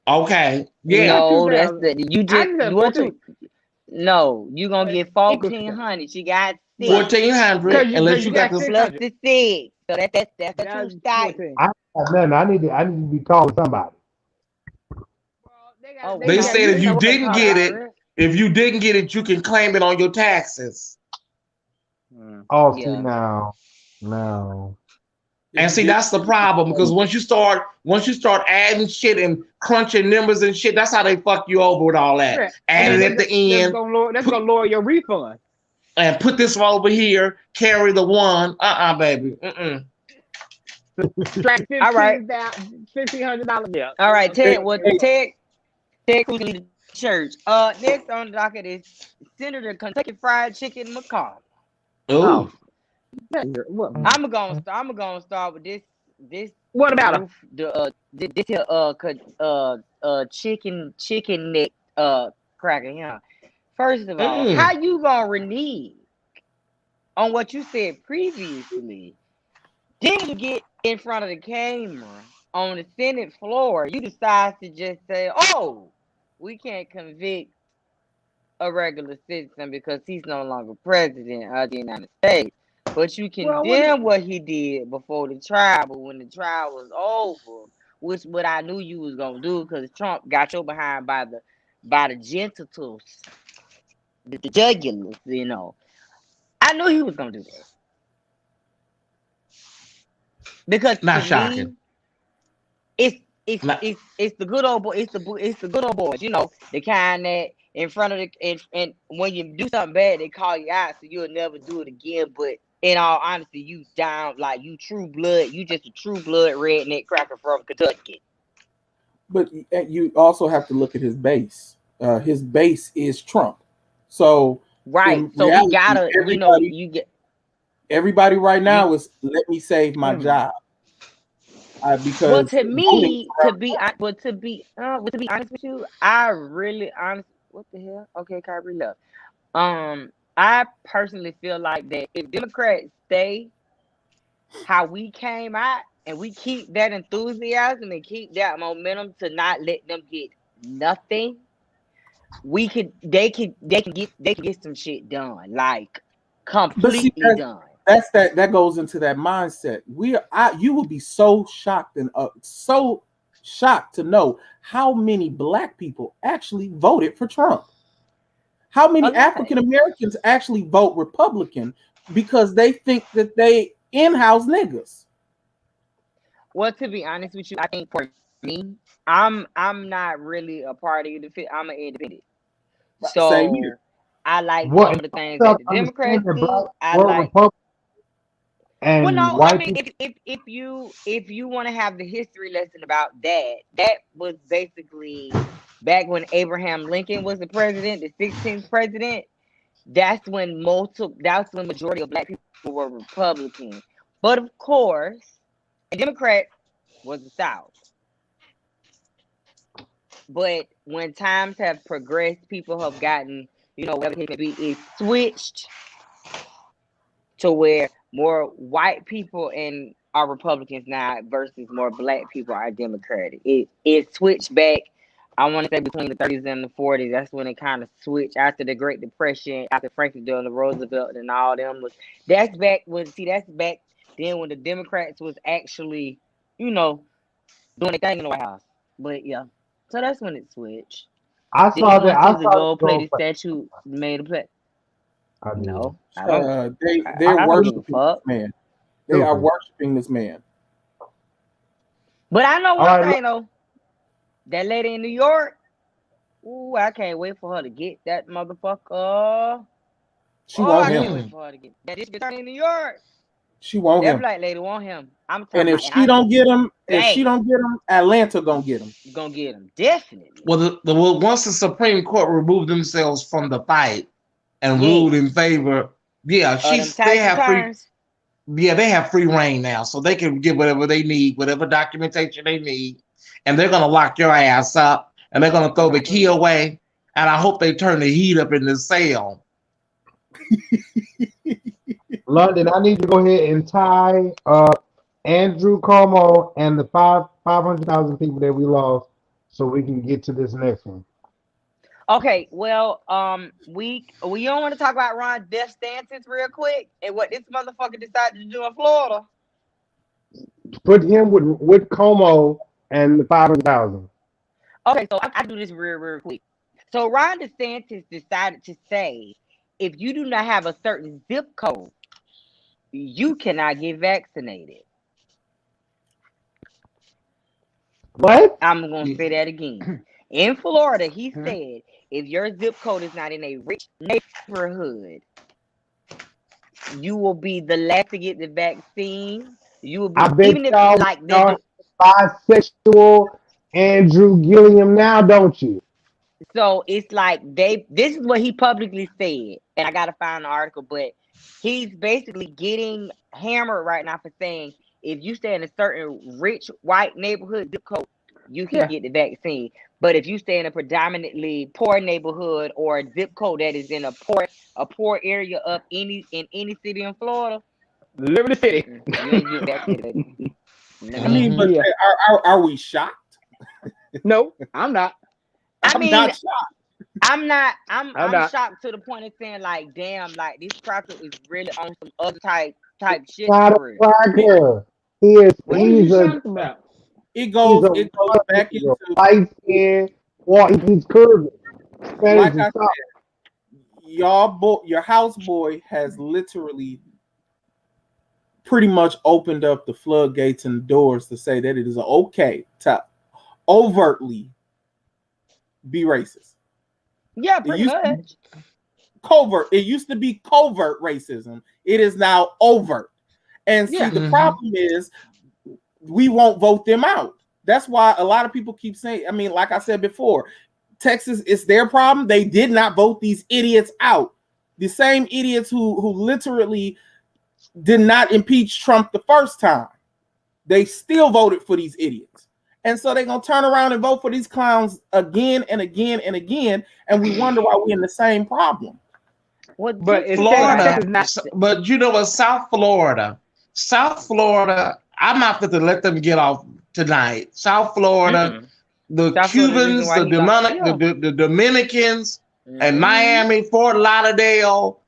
Okay, yeah. No, that's you just what to. No, you gonna get 1,400. You got 1,400 unless you got the plus the 6. So that's the 2 stacks. I need to be calling somebody. They said if you didn't get it, you can claim it on your taxes. Oh, see now. No. And see, that's the problem, because once you start adding shit and crunching numbers and shit, that's how they fuck you over with all that. Add it at the end. That's gonna lower your refund. And put this one over here, carry the one. Baby. All right. $1,500 bill. All right, Ted Cruz lead the church. Next on the docket is Senator Kentucky Fried Chicken McCall. Oh. I'm gonna start with this. What about him? This chicken neck cracker. Yeah. First of all, how you gonna renege on what you said previously? Then you get in front of the camera on the Senate floor, you decide to just say, "Oh, we can't convict a regular citizen because he's no longer president of the United States." But you condemn what he did before the trial. But when the trial was over, which what I knew you was gonna do, because Trump got your behind by the genitals, the jugulars, you know. I knew he was gonna do that. Because not shocking. Me, it's the good old boy. It's the good old boys, you know, the kind that in front of and when you do something bad, they call you out, so you'll never do it again. But in all honesty, you down like you true blood. You just a true blood redneck cracker from Kentucky. But you also have to look at his base. His base is Trump. So right. So reality, we gotta, you get. Everybody right now is let me save my job. Because to be honest with you, I really honest. What the hell? Okay, Kyrie left. I personally feel like that if Democrats stay how we came out and we keep that enthusiasm and keep that momentum to not let them get nothing, they can get some shit done, like completely done. That goes into that mindset. You will be so shocked and so shocked to know how many black people actually voted for Trump. How many African Americans actually vote Republican because they think that they in-house niggas. Well, to be honest with you, I think for me, I'm not really a party. I'm an independent. Same So here. I like What? some of the things that the Democrats Understand that do. black I were like. Republican Well, and no, I white mean, people. if you want to have the history lesson about that, that was basically back when Abraham Lincoln was the president, the 16th president. That's when majority of black people were Republican. But of course, the Democrat was the South. But when times have progressed, people have gotten, whatever it may be, it switched to where more white people and are Republicans now versus more black people are Democratic. It switched back. I want to say between the 30s and the 40s. That's when it kind of switched after the Great Depression, after Franklin Delano Roosevelt and all them that's back then when the Democrats was actually, doing their thing in the White House. But yeah. So that's when it switched. I Did saw that. anyone I see the saw that gold-plated statue made a play? I did. No, I don't. They're I don't give a worshiping fuck. this man. They are Stupid. worshiping this man. But I know All one right, thing though. That lady in New York. Ooh, I can't wait for her to get that motherfucker. She I want can't him. wait for her to get that district attorney in New York. She want That him. black lady want him. I'm talking And if about, she don't get him, bad. Atlanta gonna get him. Gonna get him definitely. Well, once the Supreme Court removed themselves from the fight and Yeah. ruled in favor, yeah, they have free. Yeah, they have free reign now, so they can get whatever they need, whatever documentation they need, and they're gonna lock your ass up, and they're gonna throw the key away, and I hope they turn the heat up in the cell. London, I need to go ahead and tie Andrew Cuomo and the 500,000 people that we lost so we can get to this next one. Okay, well, we don't want to talk about Ron DeSantis real quick and what this motherfucker decided to do in Florida. Put him with Cuomo and the 500,000. Okay, so I do this real quick. So Ron DeSantis decided to say, if you do not have a certain zip code, you cannot get vaccinated. What? I'm going to say that again. In Florida, he said, if your zip code is not in a rich neighborhood, you will be the last to get the vaccine. You will be, I bet even if y'all, like y'all bisexual Andrew Gilliam now, don't you? So it's like this is what he publicly said, and I gotta find the article, but he's basically getting hammered right now for saying if you stay in a certain rich white neighborhood zip code, you can get the vaccine. But if you stay in a predominantly poor neighborhood or a zip code that is in a poor area of any city in Florida, live in the city. You ain't get vaccinated. I mean, but are we shocked? No, I'm not. I'm not shocked. I'm shocked to the point of saying like, damn, like this cracker is really on some other type shit. Not a cracker. He's talking about? It goes back into light skin. He's curvy. Like I said, your houseboy has literally pretty much opened up the floodgates and doors to say that it is okay to overtly be racist. Yeah, pretty much. Covert. It used to be covert racism. It is now overt. And see, the problem is we won't vote them out. That's why a lot of people keep saying, I mean, like I said before, Texas, it's their problem. They did not vote these idiots out. The same idiots who literally did not impeach Trump the first time. They still voted for these idiots. And so they're going to turn around and vote for these clowns again and again and again. And we wonder why we're in the same problem. But Florida, but you know what, South Florida, I'm not going to let them get off tonight. South Florida, the Cubans, the Dominicans, and Miami, Fort Lauderdale,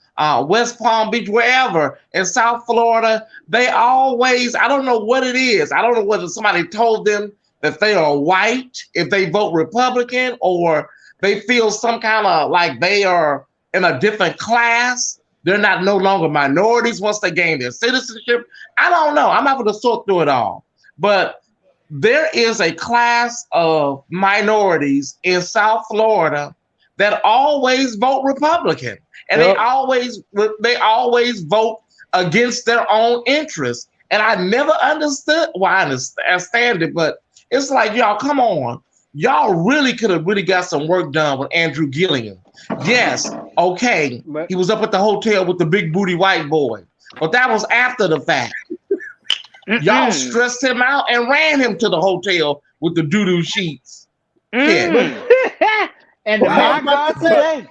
West Palm Beach, wherever in South Florida, they always, I don't know what it is. I don't know whether somebody told them that they are white if they vote Republican, or they feel some kind of like they are in a different class. They're not no longer minorities once they gain their citizenship. I don't know. I'm not going to sort through it all. But there is a class of minorities in South Florida that always vote Republican, and they always vote against their own interests. And I never understood why. I understand it, but it's like, y'all, come on. Y'all really could have really got some work done with Andrew Gilliam. Yes, okay, he was up at the hotel with the big booty white boy, but that was after the fact. Y'all stressed him out and ran him to the hotel with the doo-doo sheets. Yeah. And the my God today.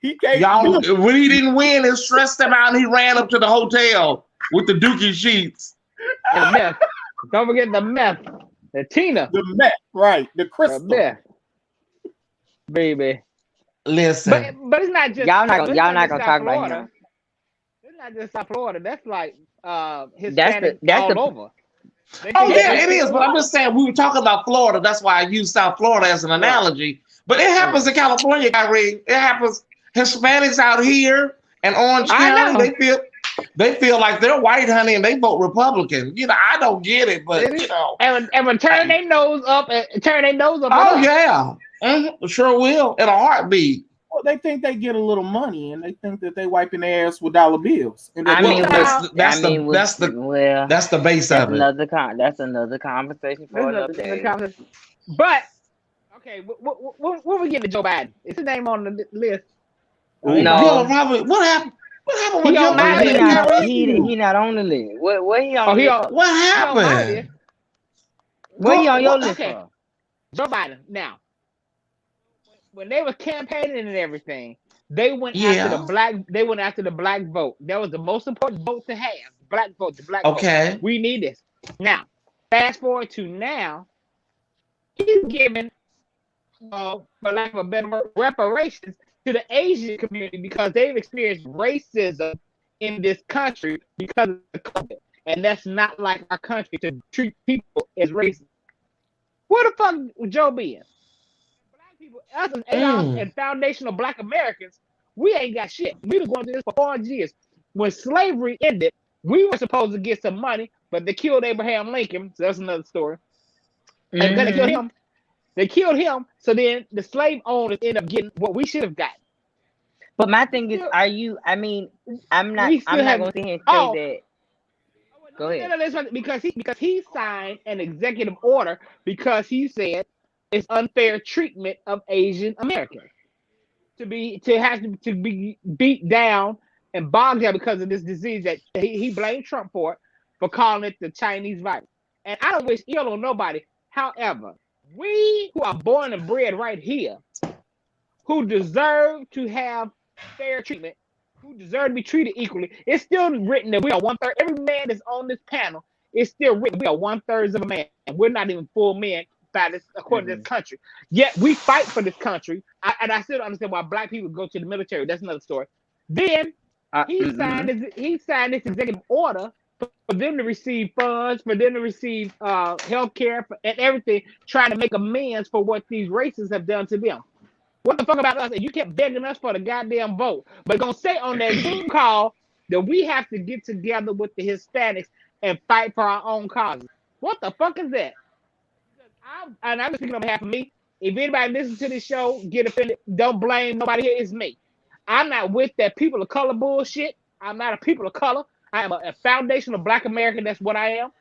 He can't. Y'all, when he didn't win, it stressed him out and he ran up to the hotel with the dookie sheets. And meth. Don't forget the meth. The Tina. The meth, right. The crystal. The meth. Baby. Listen. But it's not just y'all not gonna talk about him. It's not just South Florida. That's like Hispanic all over. Oh yeah, it is. But I'm just saying, we were talking about Florida. That's why I use South Florida as an analogy. But it happens in California, Kyrie. It happens. Hispanics out here in Orange County, they feel like they're white, honey, and they vote Republican. You know, I don't get it, but you know, and turn their nose up. Oh yeah, sure will in a heartbeat. Well, they think they get a little money, and they think that they wiping their ass with dollar bills. And that's the base of it. That's another conversation for another day. But okay, when we get to Joe Biden, is his name on the list? No, Robert, what happened? What happened with Joe Biden? He not on the list. What he on? What happened? What he on your list for? Joe Biden. Now, when they were campaigning and everything, they went after the black. They went after the black vote. That was the most important vote to have. Black vote. The black vote. We need this. Now, fast forward to now, he's giving, for lack of a better word, reparations to the Asian community because they've experienced racism in this country because of the COVID. And that's not like our country to treat people as racist. Where the fuck would Joe be in? Black people, us as ADOS and foundational Black Americans, we ain't got shit. We been going through this for 400 years. When slavery ended, we were supposed to get some money, but they killed Abraham Lincoln. So that's another story. And then they killed him. They killed him, so then the slave owners end up getting what we should have gotten. But my thing is, I'm not going to sit here and say that. Go ahead. Because he signed an executive order because he said it's unfair treatment of Asian Americans to be beat down and bogged down because of this disease that he blamed Trump for calling it the Chinese virus. And I don't wish ill on nobody. However, we who are born and bred right here, who deserve to have fair treatment, who deserve to be treated equally, it's still written that we are 1/3. Every man that's on this panel is still written we are 1/3 of a man, and we're not even full men by this according to this country. Yet we fight for this country, and I still don't understand why Black people go to the military. That's another story. Then he signed this executive order for them to receive funds, for them to receive health care and everything, trying to make amends for what these racists have done to them. What the fuck about us? And you kept begging us for the goddamn vote, but gonna say on that Zoom call that we have to get together with the Hispanics and fight for our own causes. What the fuck is that? I'm speaking on behalf of me. If anybody listens to this show, get offended, don't blame nobody here. It's me. I'm not with that people of color bullshit. I'm not a people of color. I am a foundational Black American. That's what I am.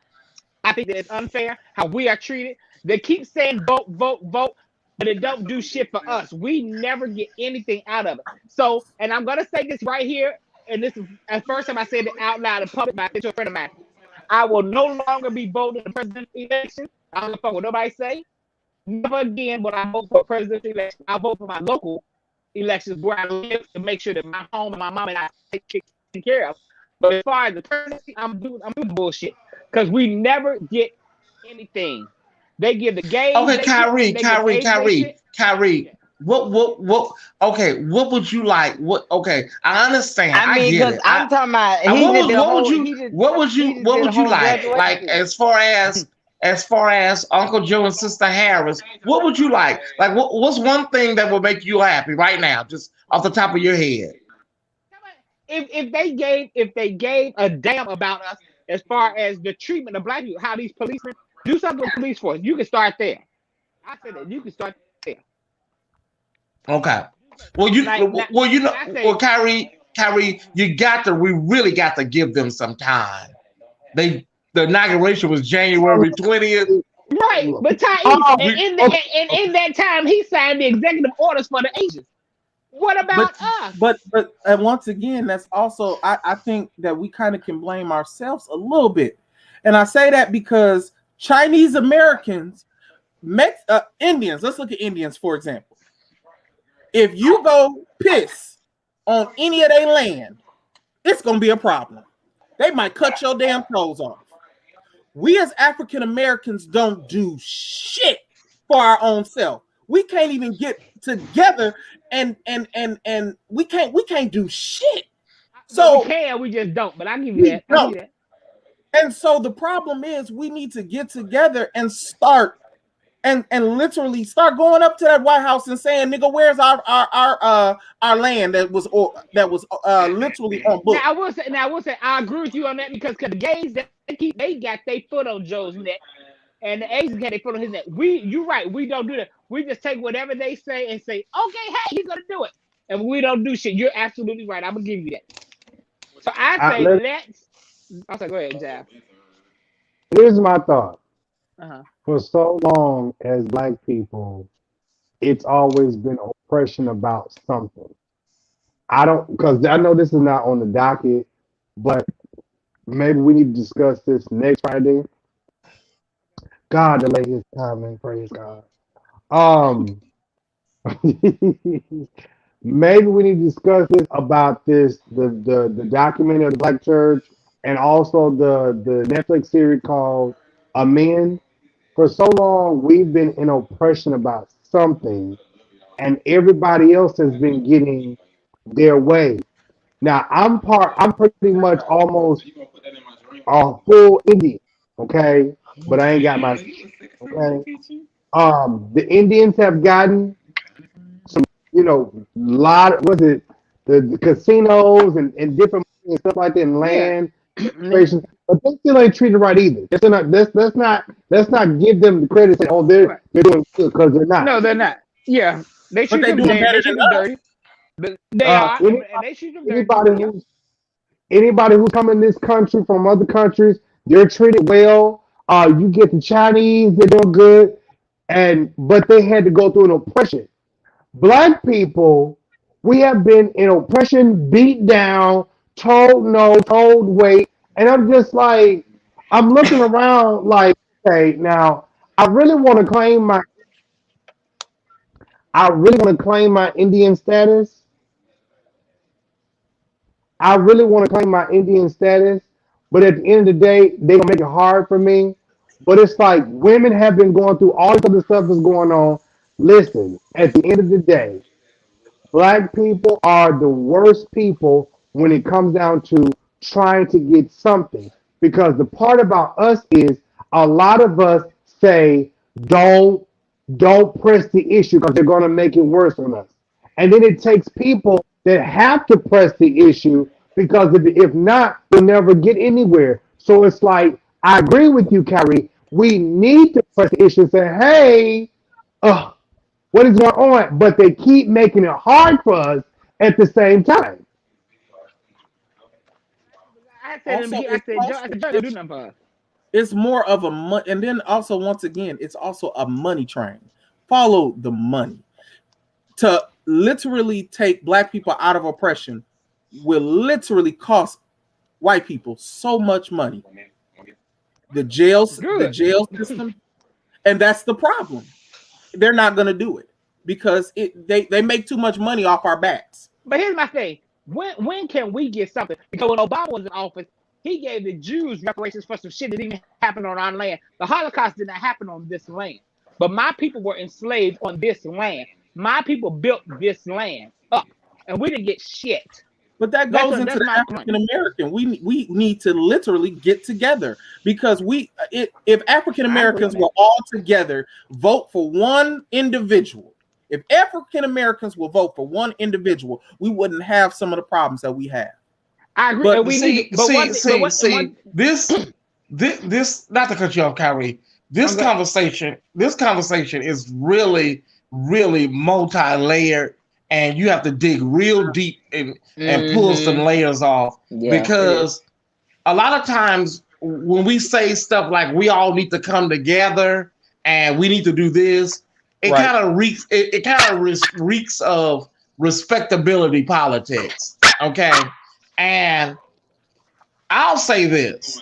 I think that it's unfair how we are treated. They keep saying vote, vote, vote, but it don't do shit for us. We never get anything out of it. So, and I'm going to say this right here, and this is the first time I said it out loud in public, but I said to a friend of mine. I will no longer be voting in the presidential election. I don't fuck what nobody say. Never again will I vote for a presidential election. I'll vote for my local elections where I live to make sure that my home and my mom and I take care of. But as far as the presidency, I'm doing bullshit because we never get anything. They give the game. Okay, Kyrie. What? Okay, what would you like? What? Okay, I understand. I mean, because I'm talking about. What would you like? Like as far as Uncle Joe and Sister Harris, what would you like? Like, what's one thing that would make you happy right now, just off the top of your head? If they gave a damn about us as far as the treatment of Black people, how these policemen do something with police force, you can start there. I said that you can start there. Okay. Well, Kyrie, we really got to give them some time. The inauguration was January 20th. Right, but in that time, he signed the executive orders for the Asians. What about us? But once again, that's also I think that we kind of can blame ourselves a little bit, and I say that because Chinese Americans, Indians. Let's look at Indians for example. If you go piss on any of their land, it's gonna be a problem. They might cut your damn toes off. We as African Americans don't do shit for our own self. We can't even get together and we can't do shit. So we just don't. But I give you that. And so the problem is we need to get together and start and literally start going up to that White House and saying, "Nigga, where's our land that was literally on book?" Now I will say I agree with you on that because the gays they got their foot on Joe's neck, and the Asians got their foot on his neck. You're right. We don't do that. We just take whatever they say and say, "Okay, hey, he's gonna do it," and we don't do shit. You're absolutely right. I'm gonna give you that. So I say let's. I'll say go ahead, Jab. Here's my thought. Uh-huh. For so long as Black people, it's always been oppression about something. Because I know this is not on the docket, but maybe we need to discuss this next Friday. God delay his timing, praise God. Maybe we need to discuss this about the documentary of the Black church and also the Netflix series called Amen. For so long, we've been in oppression about something, and everybody else has been getting their way. Now, I'm pretty much almost a full Indian, okay, but I ain't got my okay. The Indians have gotten some, the casinos and different and stuff like that, and land. But they still ain't treated right either. Let's not give them the credit. Say, they're doing good because they're not. No, they're not. Yeah, they treat them better than us. dirty. But they are. And they treat them dirty. Anybody who's coming in this country from other countries, they're treated well. You get the Chinese, they're doing good, but they had to go through an oppression. Black people, we have been in oppression, beat down, told no, told wait. And I'm just like, I'm looking around like, okay, now I really want to claim my Indian status. I really want to claim my Indian status, but at the end of the day, they gonna make it hard for me. But it's like women have been going through all this other stuff that's going on. Listen, at the end of the day, Black people are the worst people when it comes down to trying to get something. Because the part about us is a lot of us say, don't press the issue because they're going to make it worse on us. And then it takes people that have to press the issue because if not, we'll never get anywhere. So it's like, I agree with you, Kyrie. We need to press the issue and say, hey, what is going on? But they keep making it hard for us at the same time. I said, Joe, do nothing for us. It's more of a money, and then also once again, it's also a money train. Follow the money. To literally take Black people out of oppression will literally cost white people so much money. The jail system, and that's the problem. They're not going to do it because they make too much money off our backs. But here's my thing: when can we get something? Because when Obama was in office, he gave the Jews reparations for some shit that didn't happen on our land. The Holocaust did not happen on this land, but my people were enslaved on this land. My people built this land up, and we didn't get shit. But that goes into the African American. We need to literally get together because if African Americans were all together, vote for one individual. If African Americans will vote for one individual, we wouldn't have some of the problems that we have. I agree. But this not to cut you off, Kyrie. This conversation is really really multi-layered, and you have to dig real deep and pull some layers off. Yeah, because a lot of times when we say stuff like we all need to come together and we need to do this, it kind of reeks. It kind of reeks of respectability politics. Okay, and I'll say this: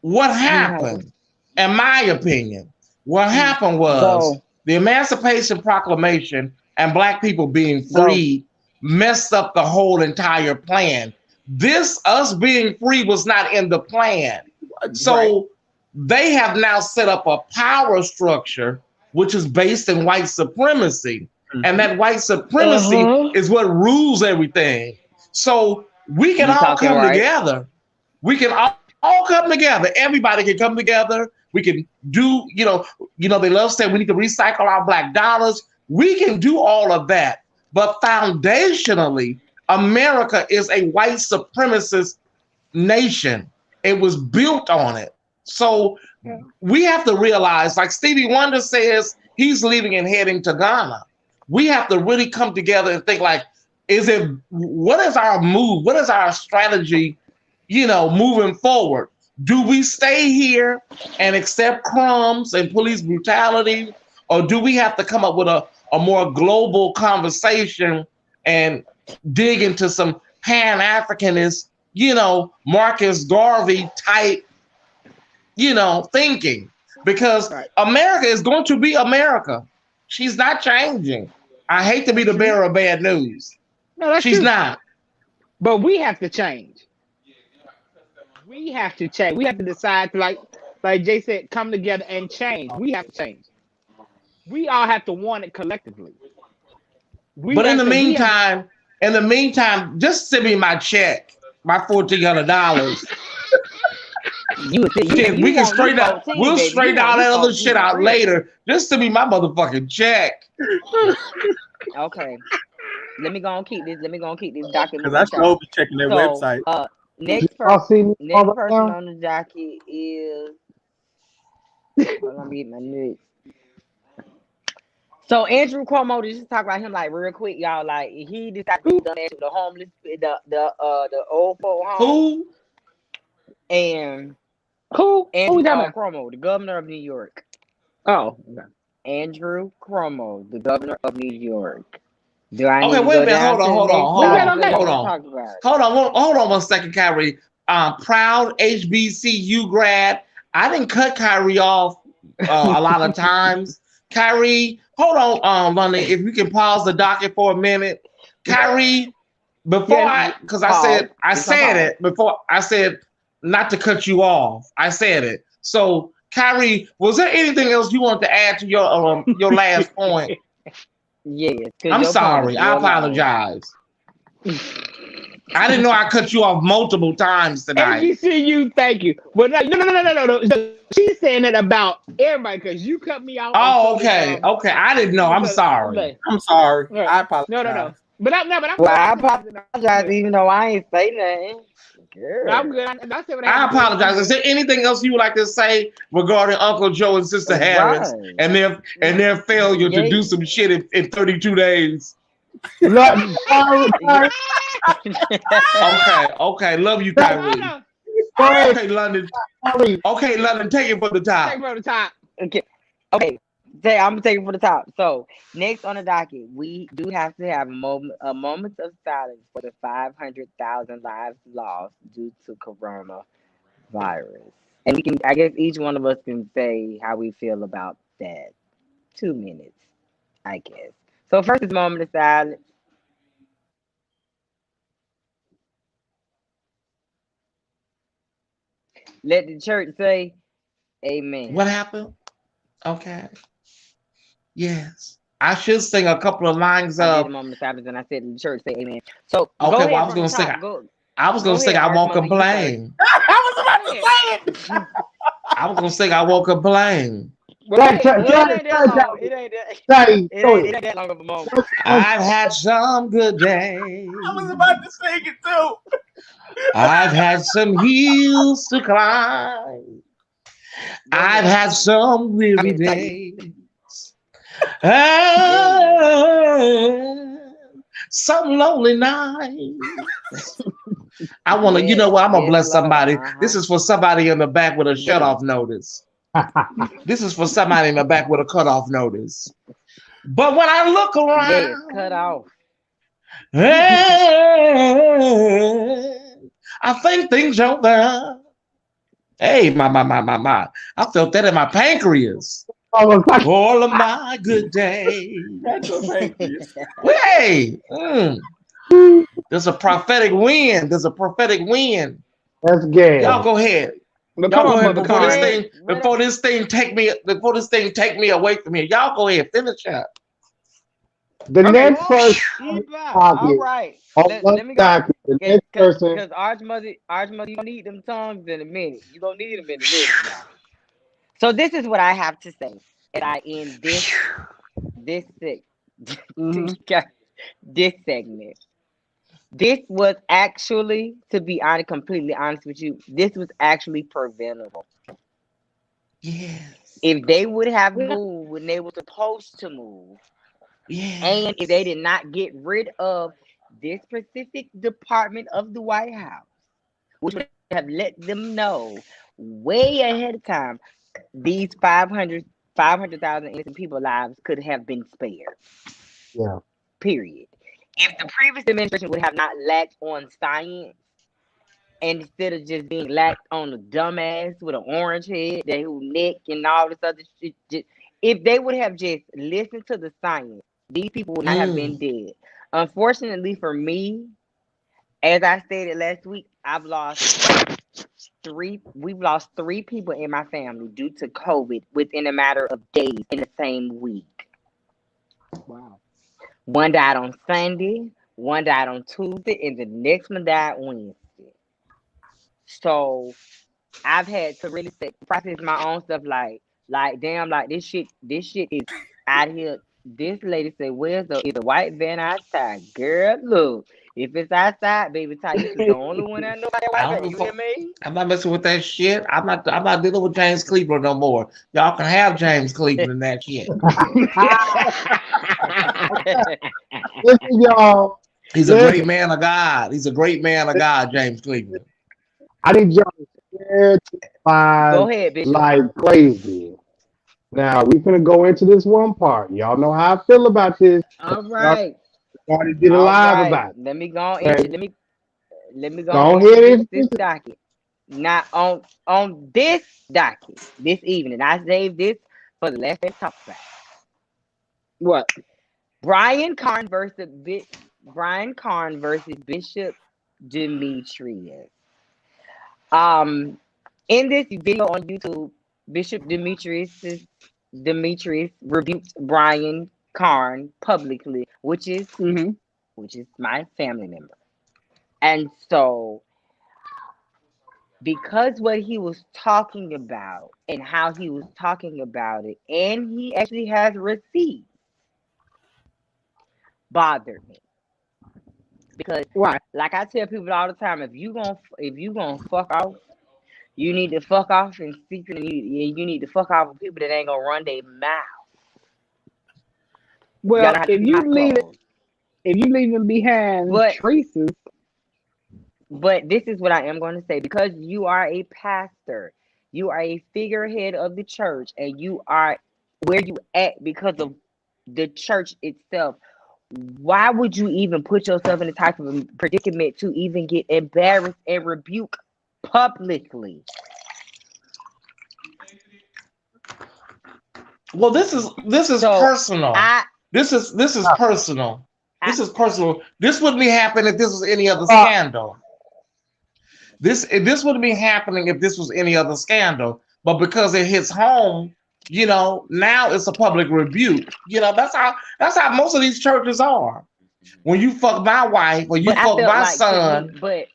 what happened, in my opinion, what happened was the Emancipation Proclamation and Black people being freed messed up the whole entire plan. Us being free was not in the plan. So they have now set up a power structure which is based in white supremacy. And that white supremacy is what rules everything. So we can all come together. We can all come together. Everybody can come together. We can do, they love saying we need to recycle our Black dollars. We can do all of that. But foundationally, America is a white supremacist nation. It was built on it. So we have to realize, like Stevie Wonder says, he's leaving and heading to Ghana. We have to really come together and think like, what is our move? What is our strategy, moving forward? Do we stay here and accept crumbs and police brutality? Or do we have to come up with a more global conversation and dig into some Pan-Africanist, Marcus Garvey type, thinking? Because America is going to be America. She's not changing. I hate to be the bearer of bad news. No, she's true. not. But we have to change. We have to change. We have to decide to, like Jay said, come together and change. We have to change. We all have to want it collectively. But in the meantime, just send me my check, my $1,400. We can straighten out. We'll straighten all that other shit out later. Just send me my motherfucking check. Okay. Let me go and keep this. Docket. Because I still be checking their website. Next person on the docket is. Hold on, get my notes. So Andrew Cuomo, just talk about him like real quick, y'all. Like he decided to donate to the homeless, the old folk home. Who? And Andrew Cuomo, the governor of New York. Oh, okay. Andrew Cuomo, the governor of New York. Do I need wait a minute. Hold on 1 second, Kyrie. Proud HBCU grad. I didn't cut Kyrie off a lot of times. Kyrie, hold on, London. If you can pause the docket for a minute, Kyrie. I said not to cut you off. I said it. So, Kyrie, was there anything else you wanted to add to your last point? Yes. I'm sorry. I apologize. I didn't know I cut you off multiple times tonight. HBCU, thank you. But no. She's saying it about everybody because you cut me off. Oh, okay. Okay. I didn't know. I'm sorry. I'm sorry. Right. I apologize. No. But I apologize even though I ain't say nothing. I'm good. I apologize. Is there anything else you would like to say regarding Uncle Joe and Sister Harris and their failure to do some shit in 32 days? Okay. Love you, Kyrie. Okay, London. Okay, London, take it from the top. Take it from the top. Okay. I'm gonna take it from the top. So next on the docket, we do have to have a moment of silence for the 500,000 lives lost due to coronavirus. And we can, I guess, each one of us can say how we feel about that. 2 minutes, I guess. So first is moment of silence. Let the church say, "Amen." What happened? Okay. Yes. I should sing a couple of lines of. I did a moment of silence and I said, "The church say, Amen." So okay, well, I was gonna sing. I was gonna sing. I won't complain. I was about to say it. I was gonna sing. I won't complain. It ain't that long of a moment. I've had some good days. I was about to sing it too. I've had some hills to climb. I've had some weary days. Some lonely night. I want to, you know what? I'm going to bless somebody. This is for somebody in the back with a shut-off notice. This is for somebody in the back with a cutoff notice. But when I look around, cut off. I think things over. Hey, my. I felt that in my pancreas. All of my good days. That's your pancreas. Hey, there's a prophetic wind. There's a prophetic wind. That's gay. Y'all go ahead. But Y'all come go on, ahead Mother before this thing take me away from here. Y'all go ahead, finish up. The next person. All right. Let me go. The next person. Because Archmother, you gonna need them tongues in a minute. You gonna need them in a minute now. So this is what I have to say. And I end this segment. This was actually, to be honest, completely honest with you, this was actually preventable. Yes. If they would have moved when they were supposed to move, and if they did not get rid of this specific department of the White House, which would have let them know way ahead of time, these 500,000 innocent people's lives could have been spared. Yeah. Period. If the previous administration would have not lacked on science, and instead of just being lacked on a dumbass with an orange head, that who neck and all this other shit, if they would have just listened to the science, these people would not have been dead. Unfortunately for me, as I stated last week, we've lost 3 people in my family due to COVID within a matter of days in the same week. Wow. One died on Sunday, one died on Tuesday, and the next one died Wednesday. So I've had to really process my own stuff like damn, like this shit is out here. This lady said, "Where's the white van outside?" Girl, look, if it's outside, baby, Taisha's the only one that know about that white van. You hear me? I'm not messing with that shit. I'm not dealing with James Cleveland no more. Y'all can have James Cleveland and that shit. Listen, y'all. He's a great man of God. He's a great man of God, James Cleveland. I need y'all to share Go ahead, Bishop. like crazy. Now we're gonna go into this one part. Y'all know how I feel about this. All right. Already did a live about it. Let me go. Okay. Let me go. Go ahead. This docket. Not on this docket this evening. I saved this for the last thing to talk about. What? Brian Carn versus Bishop Demetrius. In this video on YouTube, Bishop Demetrius rebuked Brian Carn publicly, which is my family member. And so, because what he was talking about and how he was talking about it, and he actually has receipts, bothered me. Because like I tell people all the time, if you gonna fuck off, you need to fuck off in secret, and you need to fuck off with people that ain't gonna run their mouth. Well, if you leave them behind traces. But this is what I am going to say, because you are a pastor, you are a figurehead of the church, and you are where you at because of the church itself. Why would you even put yourself in the type of a predicament to even get embarrassed and rebuked publicly? Well, this is personal. This is personal. This is personal. This wouldn't be happening if this was any other scandal. This wouldn't be happening if this was any other scandal. But because it hits home, now it's a public rebuke. That's how most of these churches are. When you fuck my wife, or you fuck my son. But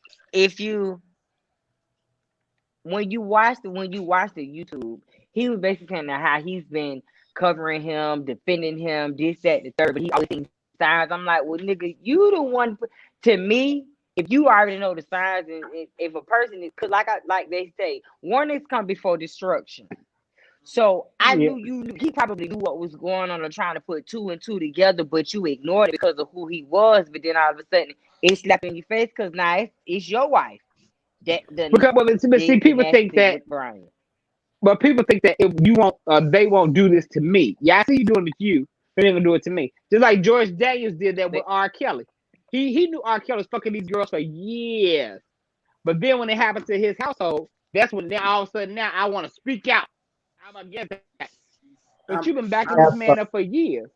when you watch the YouTube, he was basically saying how he's been covering him, defending him, this, that, the third, but he always seen signs. I'm like, well, nigga, you the one. To me, if you already know the signs, and if a person is, cause like they say, warnings come before destruction. So I knew you knew he probably knew what was going on or trying to put two and two together, but you ignored it because of who he was. But then all of a sudden it slapped in your face because now it's your wife that Because but see, did the people think nasty that. with Brian. But people think that if you won't, they won't do this to me. Yeah, I see you doing it to you, but they're gonna do it to me. Just like George Daniels did that with R. Kelly. He knew R. Kelly was fucking these girls for years. But then when it happened to his household, that's when now all of a sudden now I want to speak out. I'm against that. But you've been backing this man up for years.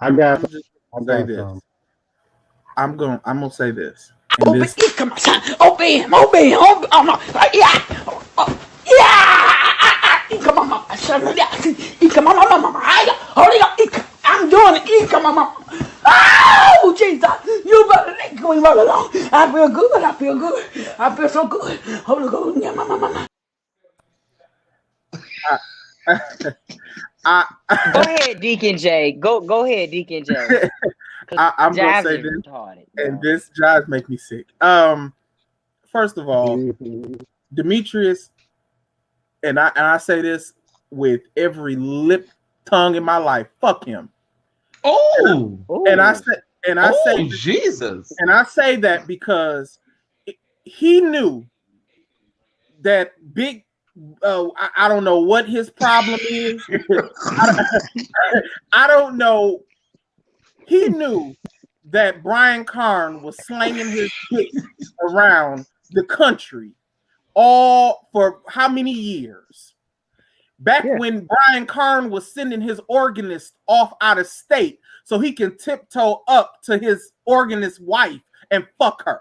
I'm just gonna say this. I'm gonna say this. Open it, come on, open him, oh no, yeah, come on, mama, come on, mama, hold it, I'm doing it, come on, mama. Oh, Jesus, you better let me roll along. I feel good, I feel so good. Holy Ghost, yeah, mama. Go ahead, Deacon J. Go ahead, Deacon J. I'm gonna say this, retarded, and this jives make me sick. First of all, Demetrius, and I say this with every lip tongue in my life. Fuck him. Oh, and I say Jesus, and I say that because he knew that big. I don't know what his problem is. I don't know. He knew that Brian Carn was slanging his dick around the country all for how many years? Back when Brian Carn was sending his organist off out of state so he can tiptoe up to his organist wife and fuck her.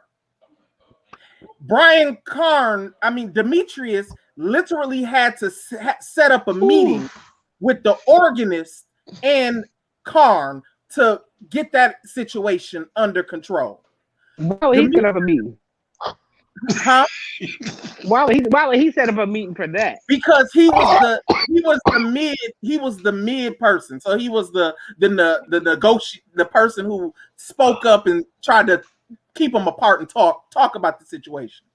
Demetrius literally had to set up a meeting with the organist and Carn to get that situation under control. Why would he set up a meeting? Huh? Why would he set up a meeting for that? Because he was the mid person. So he was the person who spoke up and tried to keep them apart and talk about the situation.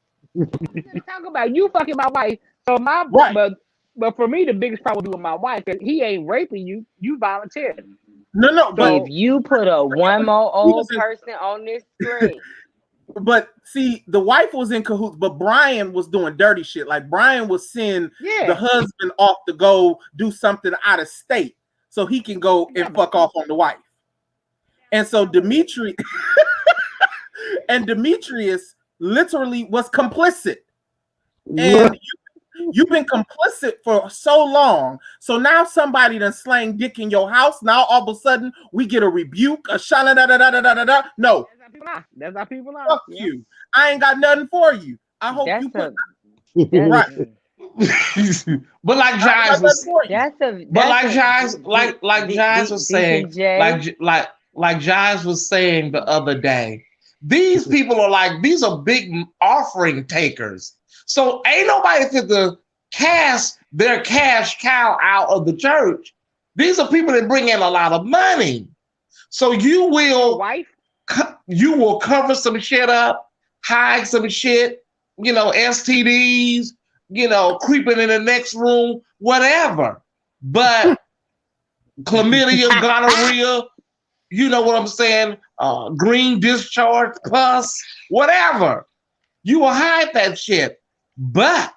Talk about you fucking my wife. So but for me the biggest problem with my wife is he ain't raping you. You volunteered. No. But if you put a one more old person on this screen. But see, the wife was in cahoots, but Brian was doing dirty shit. Like Brian was sending the husband off to go do something out of state so he can go and fuck off on the wife. And so Demetrius literally was complicit. And you've been complicit for so long. So now somebody done slang dick in your house. Now all of a sudden we get a rebuke, a shana da da da da da da. No. That's how people are. Fuck you. I ain't got nothing for you. I hope you put right. But like Jives was saying, like Jives was saying the other day, these people are these are big offering takers. So ain't nobody fit to cast their cash cow out of the church. These are people that bring in a lot of money. So you will cover some shit up, hide some shit, STDs, creeping in the next room, whatever. But chlamydia, gonorrhea, you know what I'm saying? Green discharge, pus, whatever. You will hide that shit. But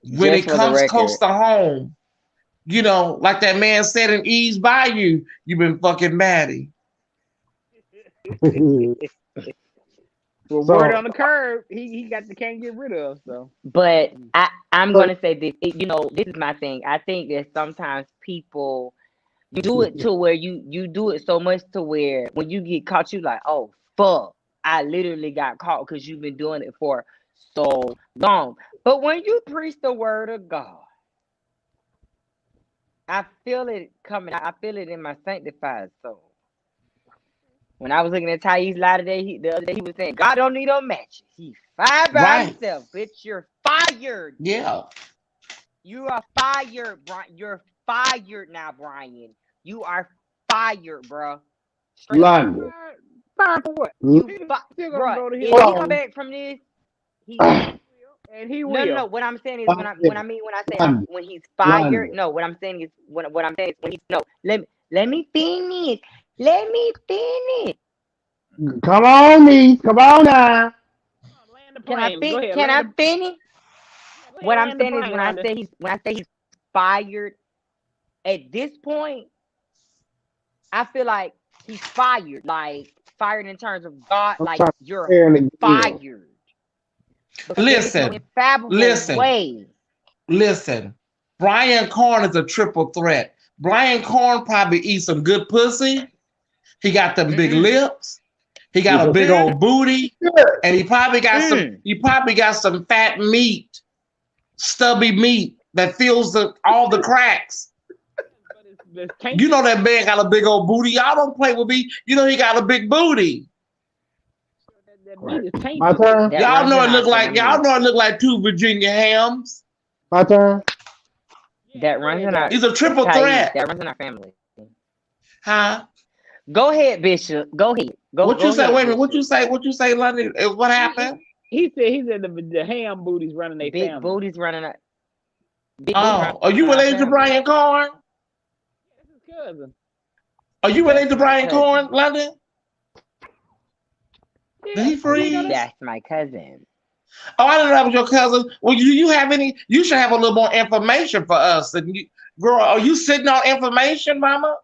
when it comes close to home, like that man said in Eve's Bayou, you've been fucking Maddie. Word on the curb, he can't get rid of. So, but I'm gonna say this. This is my thing. I think that sometimes people do it to where you do it so much to where when you get caught, you like, oh fuck, I literally got caught because you've been doing it for so long. But when you preach the word of God, I feel it coming. I feel it in my sanctified soul. When I was looking at Thais lie today, the other day he was saying, God don't need no matches. He's fired by himself, bitch. You're fired. Yeah. You are fired, Brian. You're fired now, Brian. You are fired, bro. London. Fired for what? Bro, if he come back from this, And he No, no, no. will. What I'm saying is when London, I say London, when he's fired. London. No, what I'm saying is what I'm saying is when he's no. Let me finish. Let me finish. Come on, niece. Come on now. Land the Can I plane. Go ahead. Can I Land finish? What I'm the saying is plane, London. when I say he's fired at this point, I feel like he's fired. Like fired in terms of God. I'm Like trying to you're hear it again. fired. Because there is no Listen, infallible way. listen. Brian Carn is a triple threat. Brian Carn probably eats some good pussy. He got them big lips. He got a big old booty, and he probably got some fat meat, stubby meat that fills all the cracks. You know that man got a big old booty. Y'all don't play with me. You know he got a big booty. My turn. Y'all know it look like two Virginia hams. My turn. That runs in our. He's a triple threat. That runs in our family. Huh? Go ahead, Bishop. Go ahead. What you say? Ahead, Wait a minute. What Bishop. you say, London? What happened? He said the ham booties running their Big family. booties running out. Are you related to Brian Carn? That's his cousin. Are you related to Brian Carn, London? Did he freeze? That's my cousin. Oh, I didn't know that was your cousin. Well, you have any? You should have a little more information for us. And girl, are you sitting on information, Mama?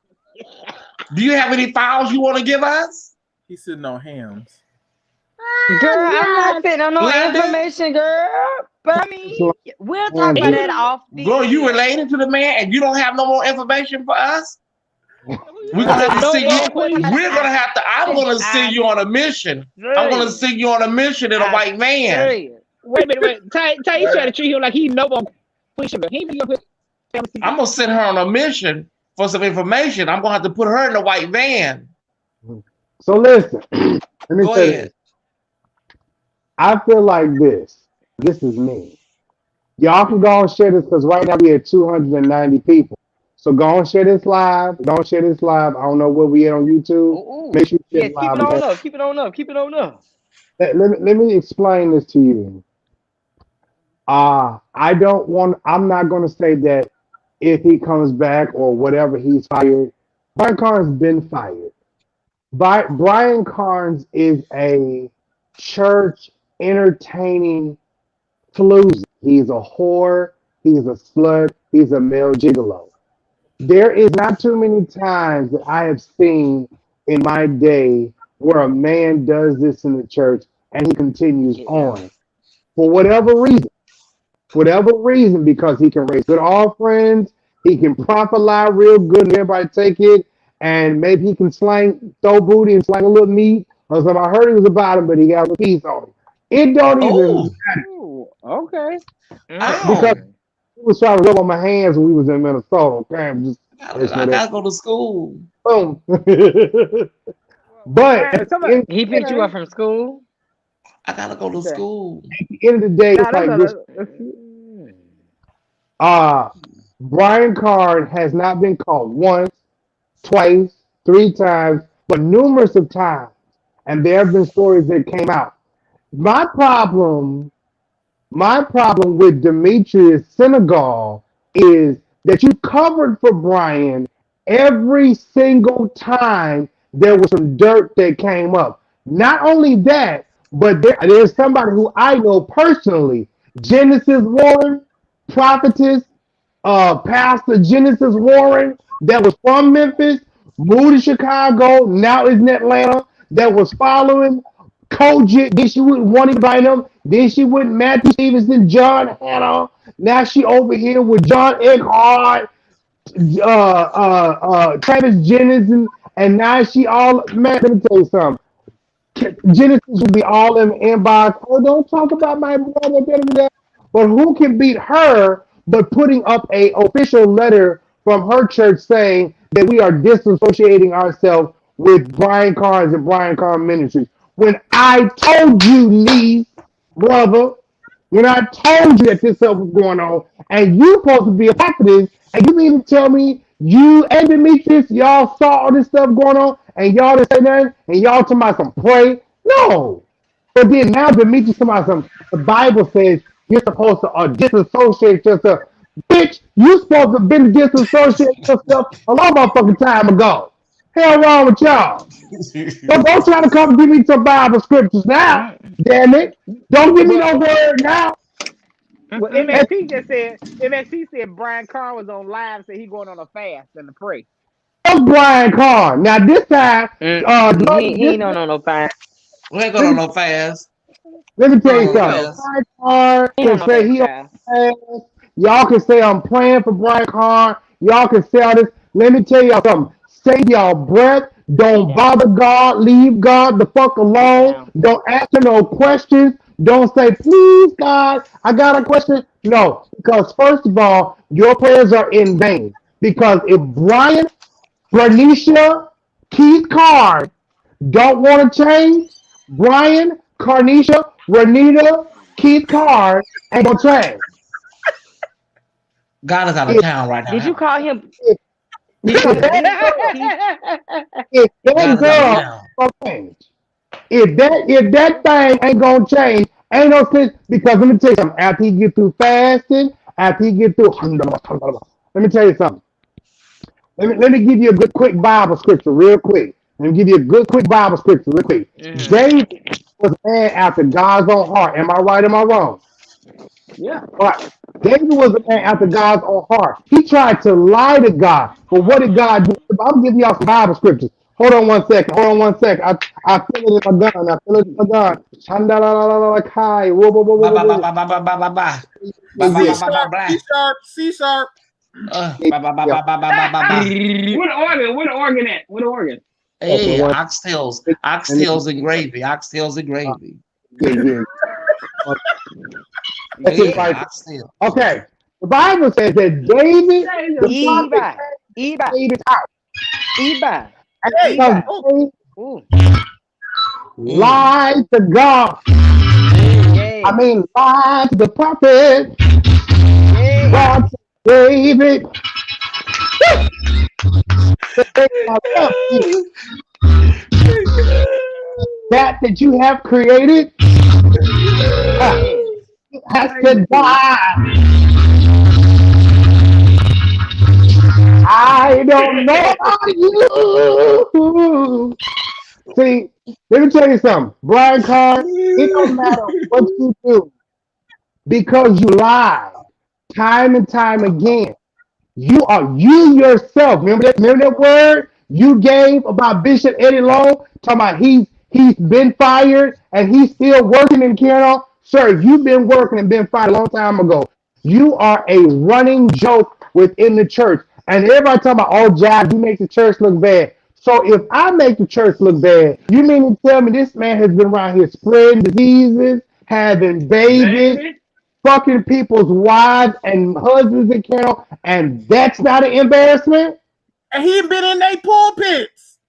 Do you have any files you want to give us? He's sitting on hams. Girl, I'm not sitting on no information, girl. But I mean, we'll talk about that off the. Girl, you related to the man, and you don't have no more information for us? We're gonna have to see you. We're gonna have to. I'm gonna send you on a mission. I'm gonna send you on a mission in a white van. Wait a minute, wait. Ty, you try to treat him like he know on Queen. I'm gonna send her on a mission for some information. I'm gonna have to put her in a white van. So listen, let me Go say ahead. this. I feel like this. This is me. Y'all can go and share this because right now we have 290 people. So go and share this live. Go and share this live. I don't know where we at on YouTube. Ooh. Make sure you share Keep live. it on up. Keep it on up. Keep it on up. Let me explain this to you. I'm not going to say that if he comes back or whatever, he's fired. Brian Carn's been fired. Brian Carnes is a church entertaining floozy. He's a whore. He's a slut. He's a male gigolo. There is not too many times that I have seen in my day where a man does this in the church and he continues on for whatever reason, because he can raise good offerings, he can profit real good, and everybody take it, and maybe he can throw booty and slang a little meat. Or something. I heard he was about him, but he got a piece on him. It don't even matter. Ooh, okay. Because he was trying to rub on my hands when we was in Minnesota. Okay, I gotta go to school. Boom. But he picked you up from school. I gotta go to school. At the end of the day, it's like this. Brian Carn has not been caught once, twice, 3 times, but numerous of times. And there have been stories that came out. My problem with Demetrius Senegal is that you covered for Brian every single time there was some dirt that came up. Not only that, but there's somebody who I know personally, Genesis Warren, prophetess, Pastor Genesis Warren, that was from Memphis, moved to Chicago, now is in Atlanta, that was following Kojic, then she wouldn't want to invite him, then she went Matthew Stevenson, John Hanna, now she over here with John Eckhart, Travis Jennings, and now she all, man, let me tell you something. Genesis will be all in the inbox. Oh, don't talk about my brother. But who can beat her but putting up a official letter from her church saying that we are disassociating ourselves with Brian Carnes and Brian Carn Ministries? When I told you, niece, brother, when I told you that this stuff was going on, and you supposed to be a part of this, and you mean to tell me you and Demetrius, y'all saw all this stuff going on, and y'all didn't say nothing, and y'all talking about some pray? No. But then now Demetrius talking about some, the Bible says you're supposed to disassociate yourself. Bitch, you supposed to have been disassociate yourself a long motherfucking time ago. Hell wrong with y'all? Don't try to come give me some Bible scriptures now. Damn it. Don't give me no word now. Well, And MXP said Brian Carn was on live, said he going on a fast and to pray. that's Brian Carn. Now this time, He ain't on no fast. We ain't going on no fast. let me We tell ain't you on no something. fast. Brian Carn He can ain't say on he no on fast. fast. Y'all can say I'm praying for Brian Carn. Y'all can say all this. Let me tell y'all something. Save y'all breath. He Don't down. bother God. Leave God the fuck He alone. down. Don't ask him no questions. Don't say, please, God, I got a question. No, because first of all, your prayers are in vain. Because if Brian, Bernicia, Keith Carr don't want to change, Brian, Carnicia, Renita, Keith Carr ain't gonna change. God is out of If, town right Did you now. call him? if, Did you if say that Keith? girl, Keith? if that God is out of girl town. ain't gonna change, if that thing ain't gonna change, ain't no sense. Because let me tell you something. After he get through fasting, after he get through, let me tell you something. Let me give you a good quick Bible scripture real quick. Let me give you a good quick Bible scripture real quick. Mm-hmm. David was a man after God's own heart. Am I right? Am I wrong? Yeah. Right. David was a man after God's own heart. He tried to lie to God. But what did God do? I'm giving y'all some Bible scriptures. Hold on one second. Hold on one second. I feel it in my gun. I feel it in my gun. Shandalalalalakai. Whoa, whoa, whoa, Ba whoa, ba ba whoa, ba ba ba ba ba ba. Ba whoa. ba C Yeah, ba ba ba sharp, ba. C sharp, C sharp. yeah, Ba ba ba yeah. ba ba ba ba ba ba. What organ? What organ at? What organ? Okay, Hey, one. oxtails, And then, oxtails and gravy, oxtails and gravy. yeah, yeah. That's it Yeah, right oxtail. there. Okay. The Bible says that David, the prophet, Eba. Eba. David's house. Eba. And Hey, because Eba. oh, David Ooh. Mm. lied to God. I Yay. mean, lied to the prophet. Yay. God said, David, myself, that you have created uh, Yes. has to Crazy. die. I don't know about you. See, let me tell you something. Brian Carr, it don't matter what you do because you lied time and time again. You yourself. Remember that word you gave about Bishop Eddie Long? Talking about he's been fired and he's still working in Carroll. Sir, you've been working and been fired a long time ago. You are a running joke within the church. And everybody talking about, oh, Jives, you make the church look bad. So if I make the church look bad, you mean to tell me this man has been around here spreading diseases, having babies, Baby. fucking people's wives and husbands in Carroll, and that's not an embarrassment? and he been in they pulpits.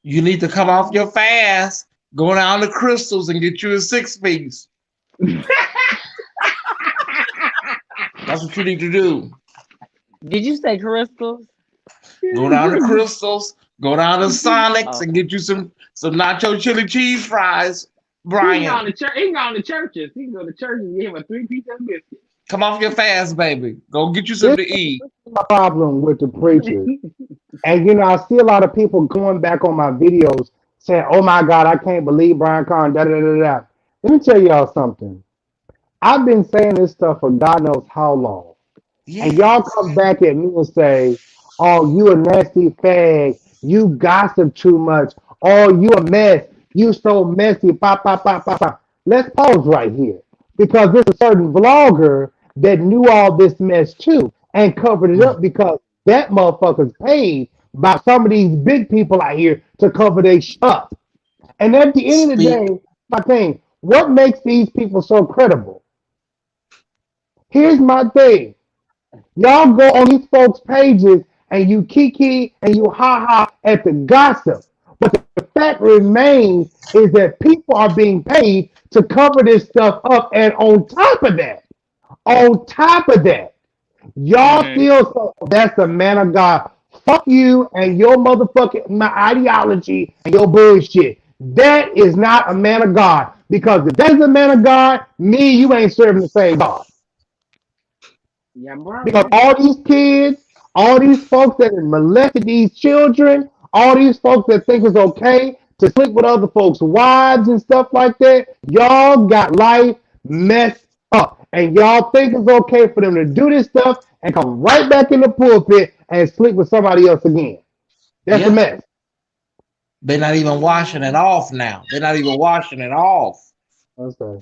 You need to come off your fast, go down to Crystals and get you a 6-piece. That's what you need to do. Did you say crystals? Go down to Crystals, go down to Sonic's and Okay. get you some nacho chili cheese fries. He can go Brian, to church. He can go to churches. He can go to churches and give him a 3-piece of biscuit. come off your fast, baby. Go get you This something to eat. is my problem with the preachers. And I see a lot of people going back on my videos saying, oh my God, I can't believe Brian Carn, da da da da. Let me tell y'all something. I've been saying this stuff for God knows how long. And y'all Yes. come back at me and say, oh, you a nasty fag. You gossip too much. Oh, you a mess. You so messy. Pop, pop, pop, pop, pop. Let's pause right here. Because there's a certain vlogger that knew all this mess too and covered it up because that motherfucker's paid by some of these big people out here to cover their up. And at the end of the Speak. day, my thing, what makes these people so credible? Here's my thing. Y'all go on these folks' pages and you kiki and you ha ha at the gossip. But the fact remains is that people are being paid to cover this stuff up. And on top of that, y'all Mm-hmm. still say, that's the man of God. Fuck you and your motherfucking my ideology and your bullshit. That is not a man of God. Because if that's a man of God, me and you ain't serving the same God. Yeah, bro. Because all these kids, all these folks that have molested these children, all these folks that think it's okay to sleep with other folks' wives and stuff like that, y'all got life messed up. And y'all think it's okay for them to do this stuff and come right back in the pulpit and sleep with somebody else again. That's a Yeah. mess. They're not even washing it off now. They're not even washing it off. Okay.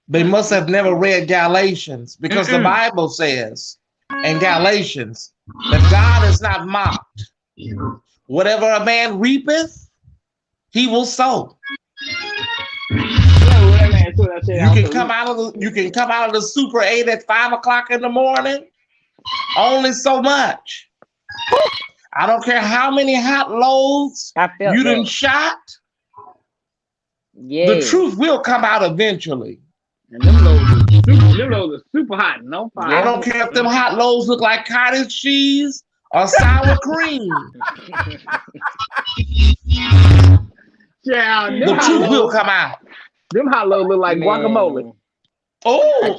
They must have never read Galatians because the Bible says in Galatians that God is not mocked. Whatever a man reapeth, he will sow. You can come out of the Super 8 at 5 o'clock in the morning. Only so much. I don't care how many hot loads you done shot. Yeah. The truth will come out eventually. And them loads are super hot and on fire. I don't care if them hot loads look like cottage cheese or sour cream. Yeah, The truth will come out. Them hot loads look like guacamole. Oh,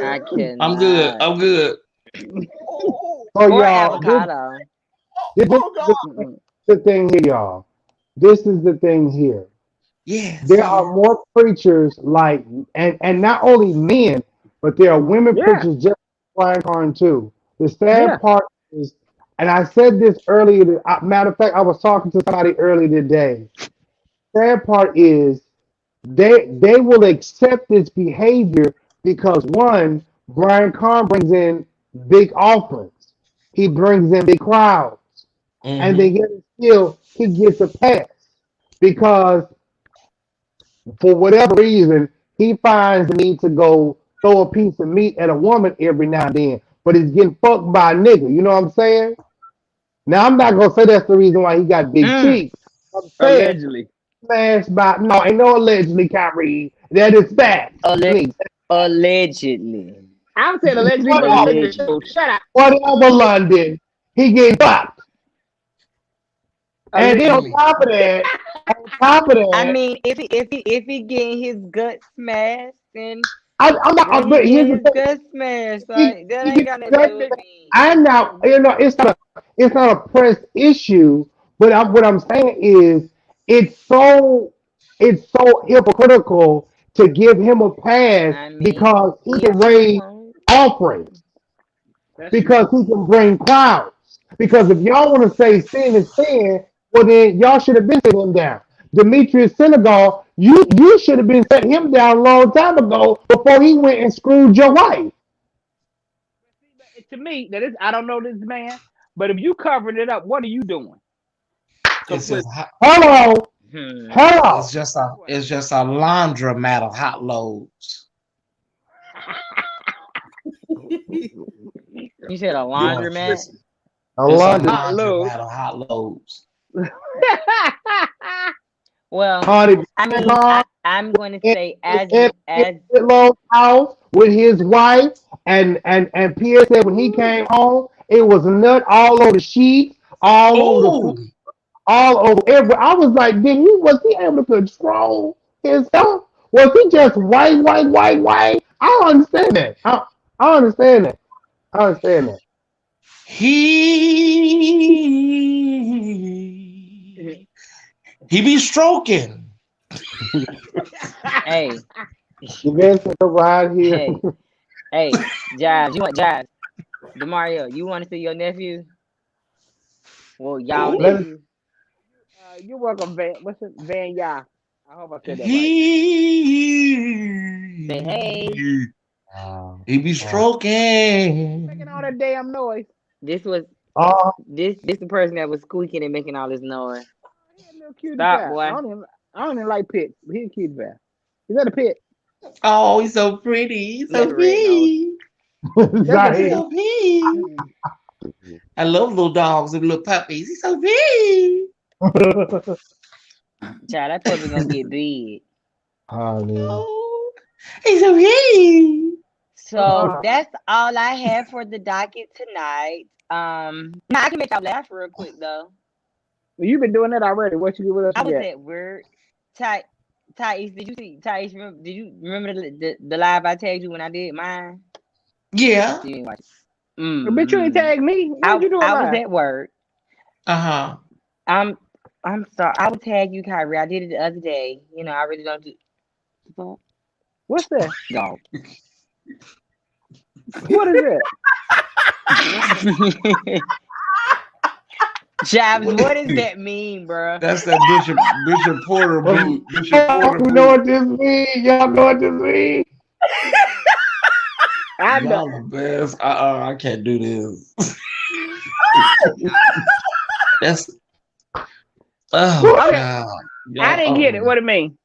I cannot. I'm good. I'm good. So Or y'all, avocado. this is the thing here, y'all. This is the thing here. Yes. There are more preachers like, and not only men, but there are women preachers just like Carn too. The sad part is, and I said this earlier. Matter of fact, I was talking to somebody earlier today. Sad part is they will accept this behavior because one, Brian Carn brings in big offerings. He brings in big crowds, and then yet still he gets a pass because for whatever reason, he finds the need to go throw a piece of meat at a woman every now and then, but he's getting fucked by a nigga. You know what I'm saying? Now, I'm not going to say that's the reason why he got big cheeks. I'm saying, Allegedly. smashed by, no, ain't no allegedly, Kyrie. That is fact. Allegedly. I'm saying allegedly, but Allegedly. shut up. Whatever, London, he getting fucked. And then on top of that, I mean, if he getting his gut smashed, then I'm not. But here's the thing. gut smashed. Like, that ain't got nothing to do with me. I'm not. You know, it's not a press issue. But what I'm saying is, it's so hypocritical to give him a pass because he can raise offerings, because he can bring crowds. Because if y'all want to say sin is sin, well then y'all should have been sitting him down. Demetrius Senegal, you should have been setting him down a long time ago before he went and screwed your wife. To me, I don't know this man, but if you covering it up, what are you doing? Hello. It's just a laundromat of hot loads. You said a laundromat? A laundromat of hot loads. Well, I'm going to say as house with his wife, and Pierre said when he came home, it was a nut all over the sheets, all over the floor, all over everywhere. I was like, was he able to control himself? Was he just white? I don't understand that. I understand that. He be stroking. Hey. You guys can come right here. Hey, Jives, DeMario, you want to see your nephew? Well, y'all nephew. You're welcome, Van. What's it? Van Ya. I hope I said that right. Say hey. He be stroking. Making all that damn noise. This was this the person that was squeaking and making all this noise. Stop, boy. I don't even like pits. He's a cute bear. Is that a pit? Oh, he's so pretty. He's so pretty. So pretty. I love little dogs and little puppies. He's so pretty. Child, that puppy gonna get big. Oh, he's so pretty. So that's all I have for the docket tonight. I can make y'all laugh real quick though. You've been doing that already. What you do with us? I was at work. Thais, did you see? Thais, did you remember the live I tagged you when I did mine? Yeah. You didn't watch it. But you ain't tagged me. What you doing I was live? at work. Uh-huh. I'm sorry. I would tag you, Kyrie. I did it the other day. You know, I really don't do. What's that? Dog. What is it? Jives, what does that mean, bro? That's that Bishop Porter boot. Bishop Porter You boot. know what this means? Y'all know what this means? I Y'all don't. the best. I can't do this. That's Okay. God. I didn't get it. What it mean?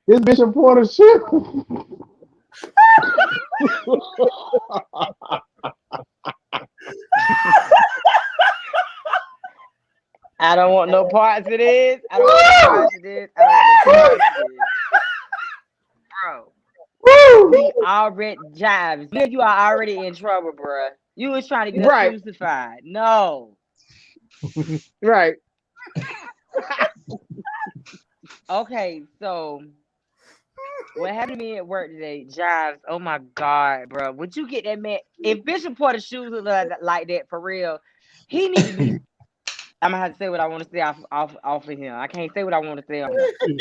This Bishop Porter shit. I don't want no parts of this. I don't want no parts of this. I don't want no parts of this. Bro. We already Jives. You are already in trouble, bro. You was trying to get us crucified. No. Right. Okay, so what happened to me at work today, Jives? Oh my God, bro! Would you get that man? If Bishop Porter shoes look like that for real, he needs to be. I'm gonna have to say what I want to say off of him. I can't say what I want to say on him.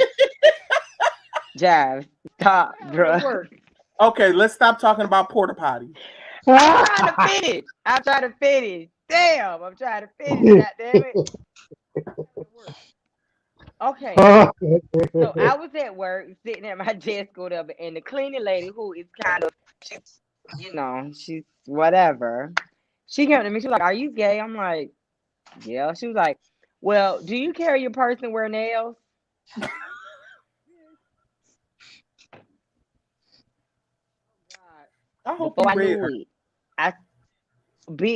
Jives, stop, bro. Okay, let's stop talking about porta potty. I'm trying to finish. Damn, I'm trying to finish. God damn it. Okay, so I was at work, sitting at my desk or whatever, and the cleaning lady, who is kind of, she's whatever. She came to me. She was like, "Are you gay?" I'm like, "Yeah." She was like, "Well, do you carry your purse and wear nails?" I hope Before I you knew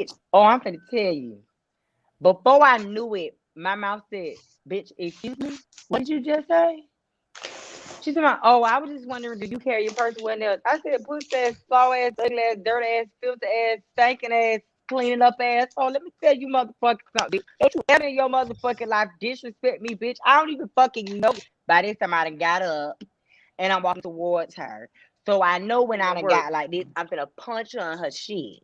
it, I'm finna tell you. Before I knew it, my mouth said, "Bitch, excuse me, what did you just say?" She said, "Oh, I was just wondering, do you carry your purse with nails?" I said, "Pussy ass, slow ass, ugly ass, dirty ass, filthy ass, stinking ass, cleaning up ass. Oh, let me tell you motherfuckers something. If you ever in your motherfucking life disrespect me, bitch, I don't even fucking know." By this time, I done got up and I'm walking towards her. So I know when I done got like this, I'm gonna punch her on her shit.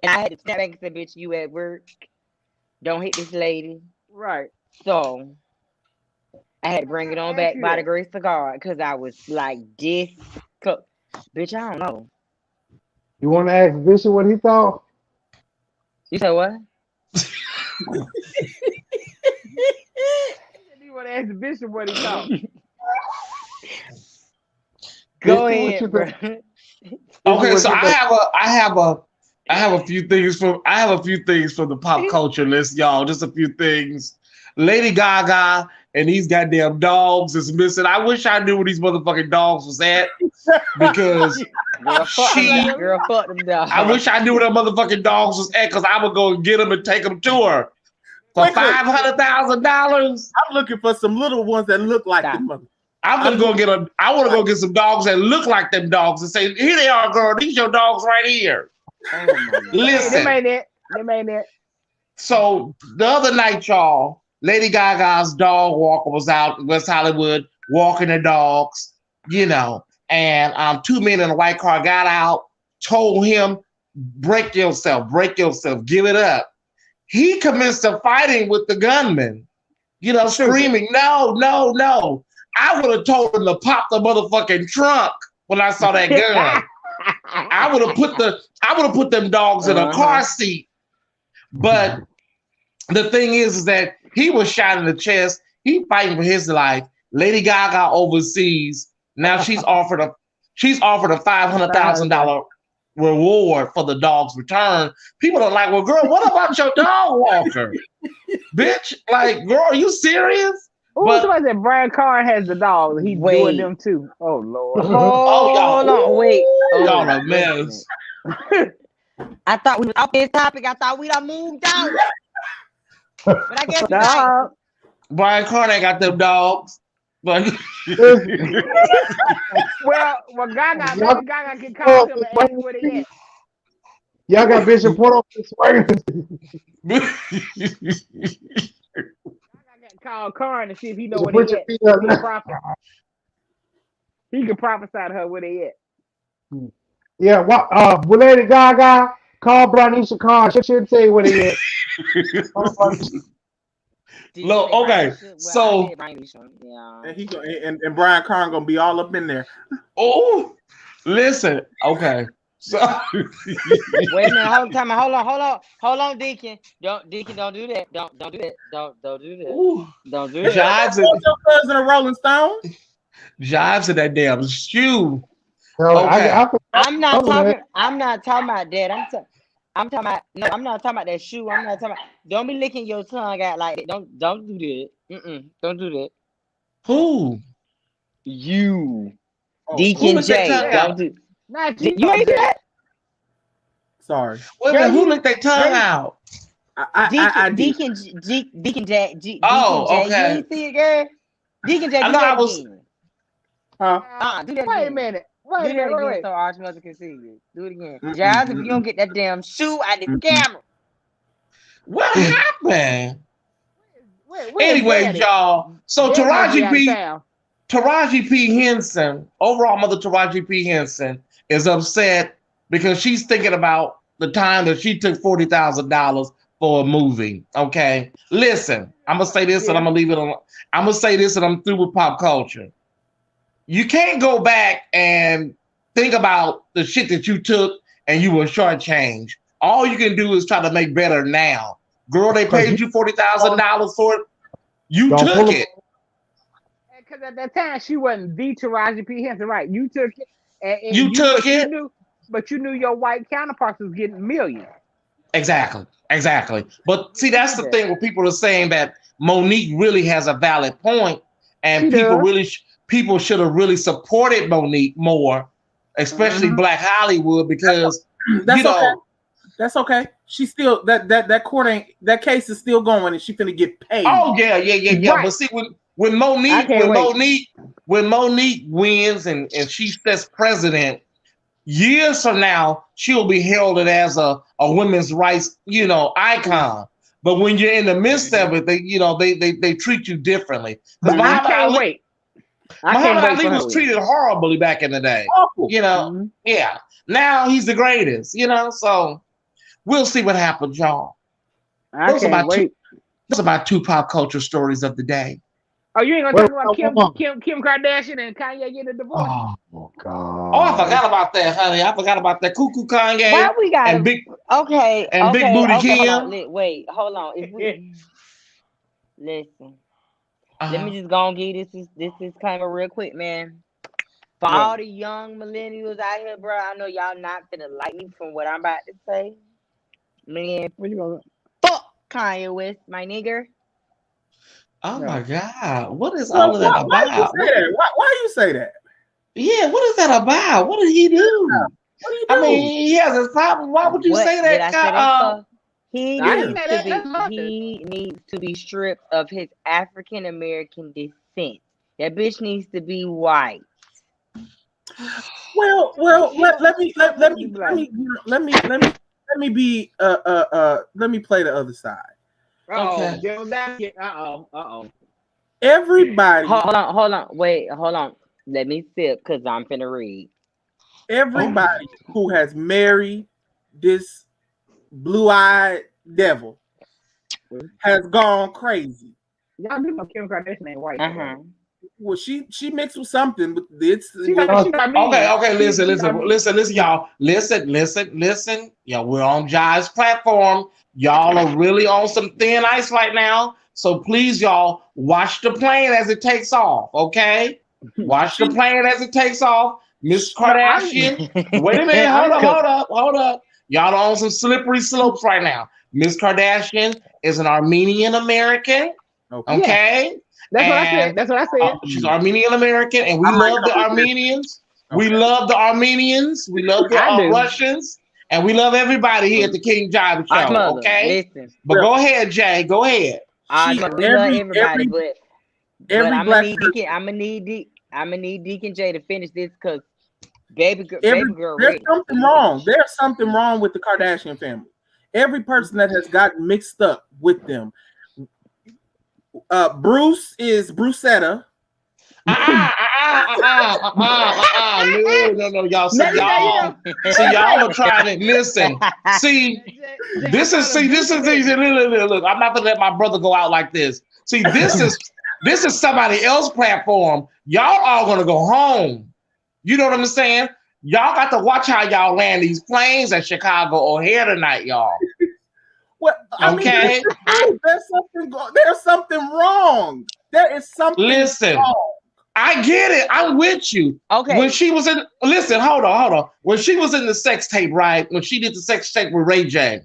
And I had to snap back and say, "Bitch, you at work. Don't hit this lady." Right. So I had to bring it on back by the grace of God because I was like this. Bitch, I don't know. You want to ask Bishop what he thought? You said what? You want to ask Bishop what he thought? Go ahead, bro. Okay, so I have a few things from the pop culture list, y'all. Just a few things. Lady Gaga and these goddamn dogs is missing. I wish I knew where these motherfucking dogs was at because girl, fuck them dogs. I wish I knew where the motherfucking dogs was at because I would go get them and take them to her for $500,000. I'm looking for some little ones that look like them mother. I want to go get some dogs that look like them dogs and say, "Here they are, girl. These your dogs right here." Oh, listen, they made that. So the other night, y'all, Lady Gaga's dog walker was out in West Hollywood walking the dogs, and 2 men in a white car got out, told him, break yourself, give it up. He commenced a fighting with the gunman, screaming, no. I would have told him to pop the motherfucking trunk when I saw that gun. I would have put them dogs in a car seat. But the thing is that he was shot in the chest. He fighting for his life. Lady Gaga overseas. Now she's offered a $500,000 reward for the dog's return. People are like, "Well, girl, what about your dog walker?" Bitch, like, girl, are you serious? Oh, somebody said Brian Carn has the dog. He's doing them too. Oh Lord. Hold on, wait. Y'all a mess. I thought we was off this topic. I thought we done moved out. But I guess you're right. Brian Carn ain't got them dogs. But well, Gaga can call him and ask where they at. Y'all got Bishop Porto swearing. I got to call Carn and see if he know where Put they your at. feet He up. can prophesy to her where they at. Yeah, when Lady Gaga call Branisha Khan, she should say where they at. Look, okay, so and Brian Carn gonna be all up in there. Oh, listen, okay. So wait a minute, hold on, Deacon. Don't do that. Don't do that. Don't do that. Ooh. Don't do that. Jives your cousin a Rolling Stone. Jives in that damn shoe. No, Okay. I'm not talking about that. I'm talking about I'm not talking about that shoe. I'm not talking about. Don't be licking your tongue out like that. Don't do that. Don't do that. Who? You, who Deacon licked that J. tongue Don't out? do. Not You ain't do that. Sorry. Wait a minute, who licked that tongue out? Deacon J. Deacon J. You okay. ain't see it, girl. Deacon J. I Do know that I was. again. Huh? Do that Wait a again. minute. Do that again Wait. so Archmother can see you. Do it again. Jives, if you don't get that damn shoe out the camera. What happened? Where's Anyway, Daddy? y'all. So Daddy Taraji P. Henson, overall mother Taraji P. Henson, is upset because she's thinking about the time that she took $40,000 for a movie. Okay, listen, I'm gonna say this and I'm gonna leave it alone. I'm gonna say this and I'm through with pop culture. You can't go back and think about the shit that you took and you were shortchanged. All you can do is try to make better now. Girl, they paid you $40,000 for it. You took it. Because at that time she wasn't the Taraji P. Henson, right? You took it, and you took it. But you knew your white counterparts was getting millions. Exactly. But see, that's the thing where people are saying that Monique really has a valid point, and people should have really supported Monique more, especially Black Hollywood, because That's okay. She's still that court ain't that case is still going and she finna get paid. Oh yeah. Right. But see, when Monique wins and she sets president, years from now she'll be heralded as a women's rights icon. But when you're in the midst of it, they treat you differently. Because Muhammad Ali was treated horribly back in the day. Awful. Yeah. Now he's the greatest. So. We'll see what happens, y'all. Those are my two pop culture stories of the day. Oh, you ain't gonna talk about Kim Kardashian and Kanye getting a divorce? Oh God! Oh, I forgot about that, honey. I forgot about that cuckoo Kanye. Why we got and big big booty Kim. Hold on. If we listen, let me just go and give this disclaimer real quick, man. For all the young millennials out here, bro, I know y'all not gonna like me from what I'm about to say. Man, fuck Kanye West, my nigger. Oh my God, what is all of that about? Why you say that? Yeah, what is that about? What did he do? What do you do? I mean, he has his problem. Why would you say that? He needs to be stripped of his African American descent. That bitch needs to be white. Well, let me play the other side. Okay. Everybody. Hold on. Let me sip because I'm finna read. Everybody who has married this blue-eyed devil has gone crazy. Y'all do know Kim Kardashian ain't white. Well, she mixed with something, but it's okay. Listen, y'all. Listen. Yeah, we're on Jives platform. Y'all are really on some thin ice right now. So please, y'all, watch the plane as it takes off. Okay, watch the plane as it takes off. Miss Kardashian. Wait a minute. Hold up. Y'all are on some slippery slopes right now. Miss Kardashian is an Armenian American. Okay. Yeah. That's what I said. She's Armenian American, and we love the Armenians. We love the Armenians. We love the Russians, and we love everybody here at the King Jives Show. Okay, but go ahead, Jay. Go ahead. We love everybody, but I'm gonna need Deacon J to finish this because baby girl. There's something wrong. There's something wrong with the Kardashian family. Every person that has gotten mixed up with them. Bruce is Brucetta. No, y'all. See, y'all are trying to listen. See, this is look. I'm not gonna let my brother go out like this. See, this is somebody else's platform. Y'all all gonna go home. You know what I'm saying? Y'all got to watch how y'all land these planes at Chicago O'Hare tonight, y'all. Well, okay. There's something wrong. There is something wrong. I get it. I'm with you. Okay. When she was hold on. When she was in the sex tape, right? When she did the sex tape with Ray J,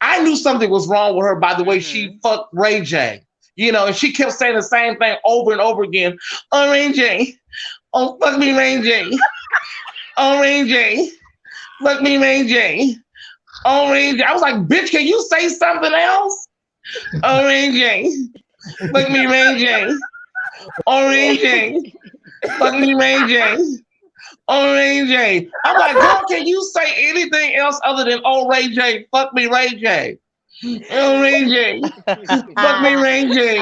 I knew something was wrong with her by the way she fucked Ray J. You know, and she kept saying the same thing over and over again. Oh, Ray J. Oh, fuck me, Ray J. Oh, Ray J. Fuck me, Ray J. Oh, Ray J. I was like, bitch, can you say something else? Oh, Ray J. Fuck me, Ray J. Oh, Ray J. Fuck me, Ray J. Oh, Ray J. I'm like, girl, can you say anything else other than oh, Ray J. Fuck me, Ray J. Oh, Ray J. Fuck me, Ray J.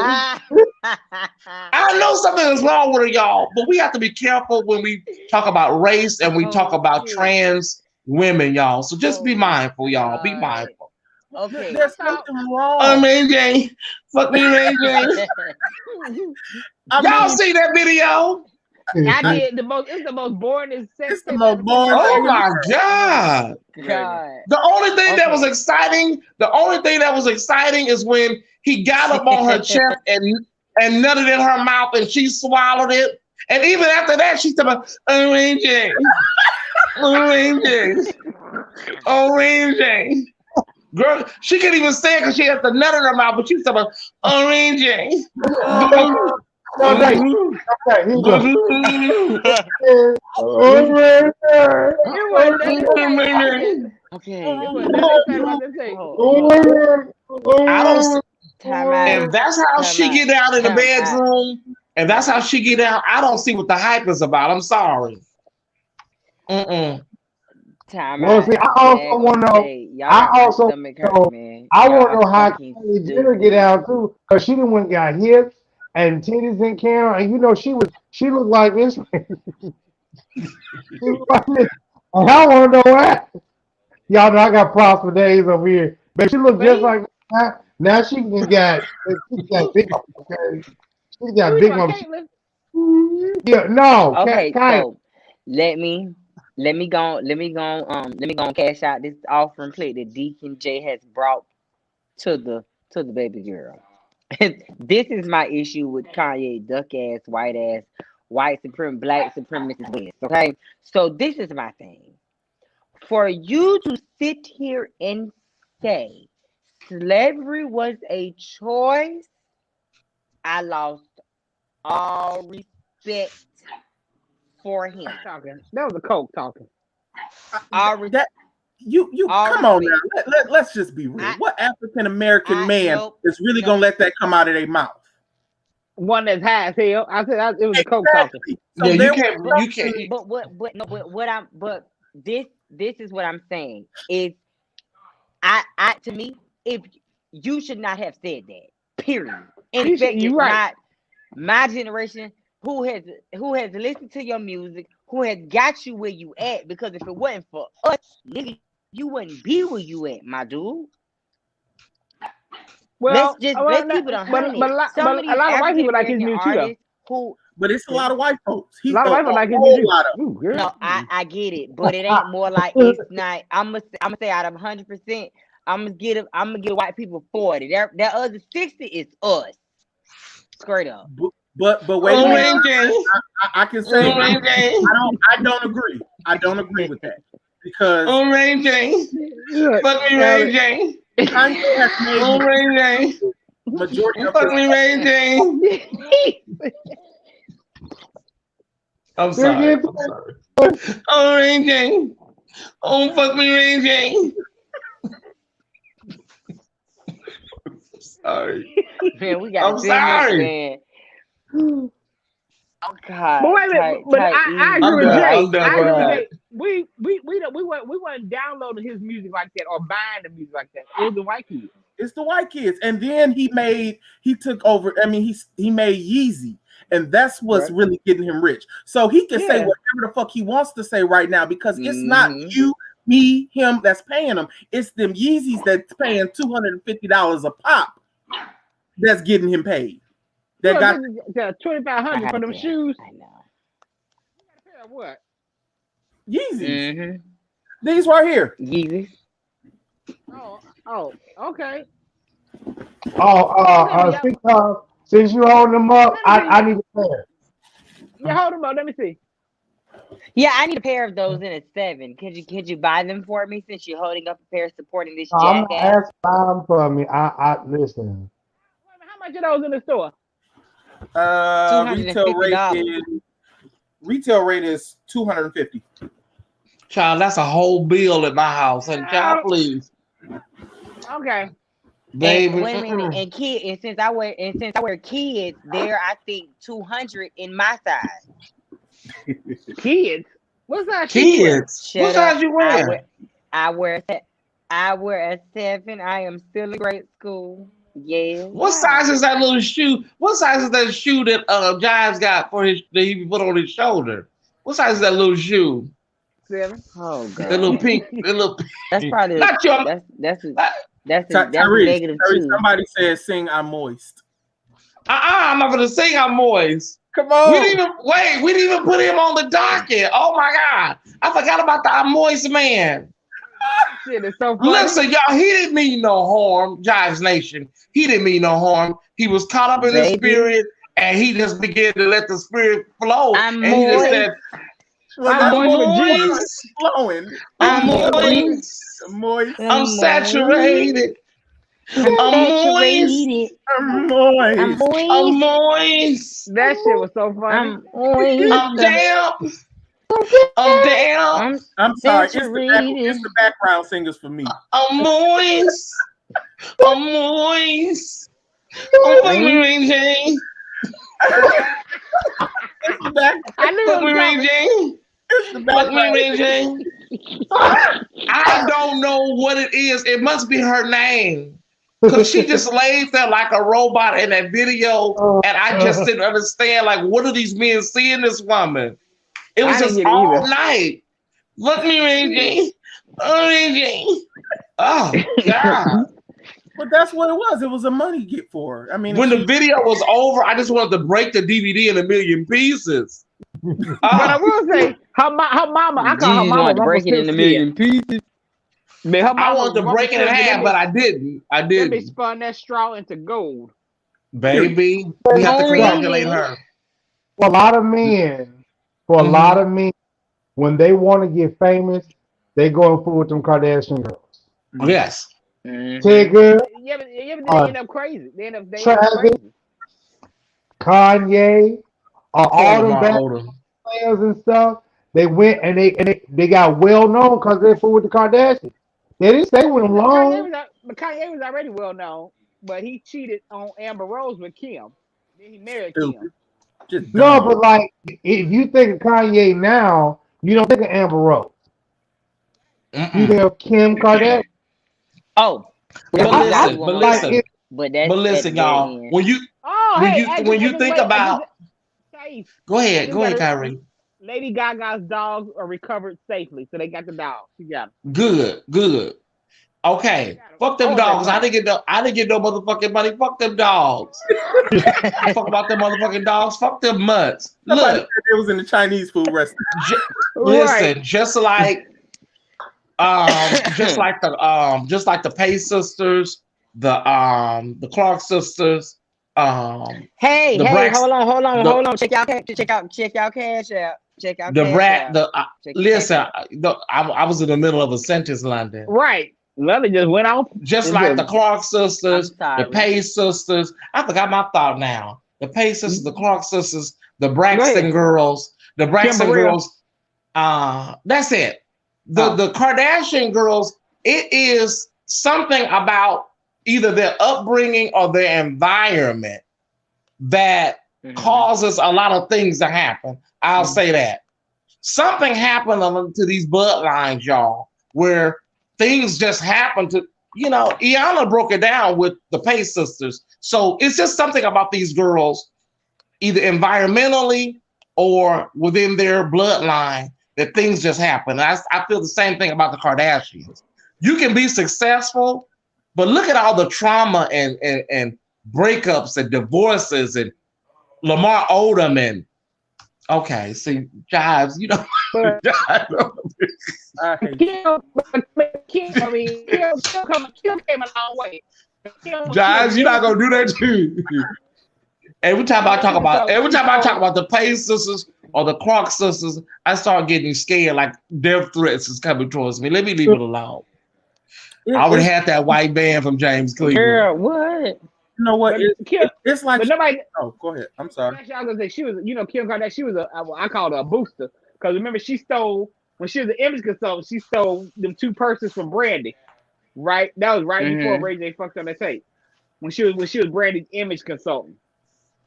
I know something is wrong with her, y'all, but we have to be careful when we talk about race and we talk about trans women, y'all. So just be mindful, y'all. Be mindful. Okay. There's something wrong. Oh, Ray J. Fuck me, Ray J. Y'all see that video? I did it's the most boring sex. It's the most boring. Oh my God. The only thing that was exciting is when he got up on her chest and nutted in her mouth and she swallowed it. And even after that, she said, oh, Ray J. Oh, Ray J. Oh, Ray J. Girl, she couldn't even say it because she had the nut in her mouth, but she said, oh, Ray J. Okay, here you go. I don't. And that's how she get out in the bedroom. And that's how she get out. I don't see what the hype is about. I'm sorry. Well, see, I also want to know. I want to know how Kylie Jenner get out too, because she didn't went got hips and titties in camera, and you know she looked like this. She looked like this. And I want to know what. Y'all know I got props for days over here, but she looked just like that. Now she got big. Okay, she got big ones. Yeah, no. Okay, so let me go cash out this offering plate that Deacon J has brought to the baby girl. This is my issue with Kanye duck ass, white black supremacist West. Okay, so this is my thing. For you to sit here and say slavery was a choice, I lost all respect for him. That was a Coke talking. You come on now. Let's just be real. What African American man is really gonna let that come out of their mouth? One that's high as hell. I said it was a Coke talking. So yeah, you can't. But this is what I'm saying is to me, if you should not have said that, period. In fact, it's not my generation who has listened to your music, who has got you where you at, because if it wasn't for us, nigga, you wouldn't be where you at, my dude. Well, let's keep it 100. Some of these a lot of white people like his music too. But it's a lot of white folks. A lot of white people like his music. No, I get it, but it ain't more like it's not. I'm gonna say out of 100%, I'm gonna give white people 40. That other 60 is us. Straight up. But wait a minute. I can say I don't agree. I don't agree with that because Ray J. Fuck me, Ray J. Kanye has made Ray J. Majority of fuck me, Ray J. I'm sorry. Oh, Ray J. Oh, fuck me, Ray J. Sorry. Man, we got. I'm sorry. Oh God. But wait a minute, but I agree I'm with done. Jay. I'm done I with agree with that. Jay. We weren't downloading his music like that or buying the music like that. It was the white kids. It's the white kids, and then he took over. I mean, he made Yeezy, and that's what's Right. really getting him rich. So he can say Yeah. whatever the fuck he wants to say right now because it's not you, me, him that's paying him. It's them Yeezys that's paying $250 a pop that's getting him paid. That got $2,500 for them shoes. I know. Yeah, what? Yeezys. These right here. Yeezys. Oh, okay. Since you holding them up, I need a pair. Yeah, hold them up. Let me see. Yeah, I need a pair of those in a 7. Could you buy them for me since you're holding up a pair supporting this I'm not jackass? asking them for me. I listen. How much are those in the store? Retail rate is $250. Child, that's a whole bill at my house. And child, please. Okay. Baby. And, wait a minute, and since I wear kids, they're I think 200 in my size. Kids? What size? Kids? What size you wear? I wear a 7. I am still in grade school. Yeah. What size is that little shoe? What size is that shoe that Jives got for that he put on his shoulder? What size is that little shoe? 7. Oh God. That little pink. That's probably not your. That's Tyrese, negative 2. Somebody said, "Sing I'm moist." I'm not gonna sing I'm moist. Come on. We didn't even put him on the docket. Oh my God. I forgot about the I'm moist man. Shit is so funny. Listen, y'all, he didn't mean no harm, Jives Nation. He didn't mean no harm. He was caught up in the spirit and he just began to let the spirit flow. I'm and he just said, I'm moist. I'm saturated. I'm moist. I'm moist. That shit was so funny. I'm damp. I'm damp. I'm sorry. It's the background singers for me. I'm moist. I'm moist. I'm Ray J. I don't know what it is. It must be her name. Because she just laid there like a robot in that video. And I just didn't understand, like, what are these men seeing this woman? It was just all night. Look me, Ray J. Oh, God. But that's what it was. It was a money get for her. I mean, when the video was over, I just wanted to break the DVD in a million pieces. But I will say, her mama, I call her mama, break it in a million pieces. Man, her mama I wanted to break it in half, but I didn't. They spun that straw into gold. Baby, we have to congratulate her. For a lot of men, when they want to get famous, they go and fool with them Kardashian girls. Yes. Tigger. Yeah, but they end up crazy. They end up Travis, Kanye, all them bad players and stuff. They went and they got well known because they fooled with the Kardashians. They didn't stay with them long. Kanye was already well known, but he cheated on Amber Rose with Kim. Then he married Kim. No, but like if you think of Kanye now, you don't think of Amber Rose. You think of Kim Kardashian. Oh, but listen, y'all. When you think about, go ahead, Kyrie. Lady Gaga's dogs are recovered safely, so they got the dogs. She got them. Good. Okay, fuck them dogs. I didn't get no motherfucking money. Fuck them dogs. Fuck about them motherfucking dogs. Fuck them mutts. Look, it was in the Chinese food restaurant. Listen, just like the Pay sisters, the Clark sisters. Hey, hold on. Check y'all cash out. Listen, I was in the middle of a sentence, London. Right. London just went off. Just like the Clark sisters, the Pay sisters. I forgot my thought now. The Pay sisters, the Clark sisters, the Braxton girls, That's it. The Kardashian girls, it is something about either their upbringing or their environment that causes a lot of things to happen. I'll say that. Something happened to these bloodlines, y'all, where things just happen to, Iana broke it down with the Pace sisters. So it's just something about these girls, either environmentally or within their bloodline, that things just happen. I feel the same thing about the Kardashians. You can be successful, but look at all the trauma and breakups and divorces and Lamar Odom and see, Jives, Kim came a long way. Jives, you're not gonna do that too. Every time I talk about the Pace sisters or the Clark sisters, I start getting scared, like death threats is coming towards me. Let me leave it alone. I already had that white band from James Cleveland. Girl, what? You know what? It's like. But nobody. Oh, go ahead. I'm sorry. I was gonna say she was, Kim Kardashian. She was I called her a booster because remember she stole when she was an image consultant. She stole them 2 purses from Brandy. Right, that was right before Ray J fucked on that tape. When she was Brandy's image consultant.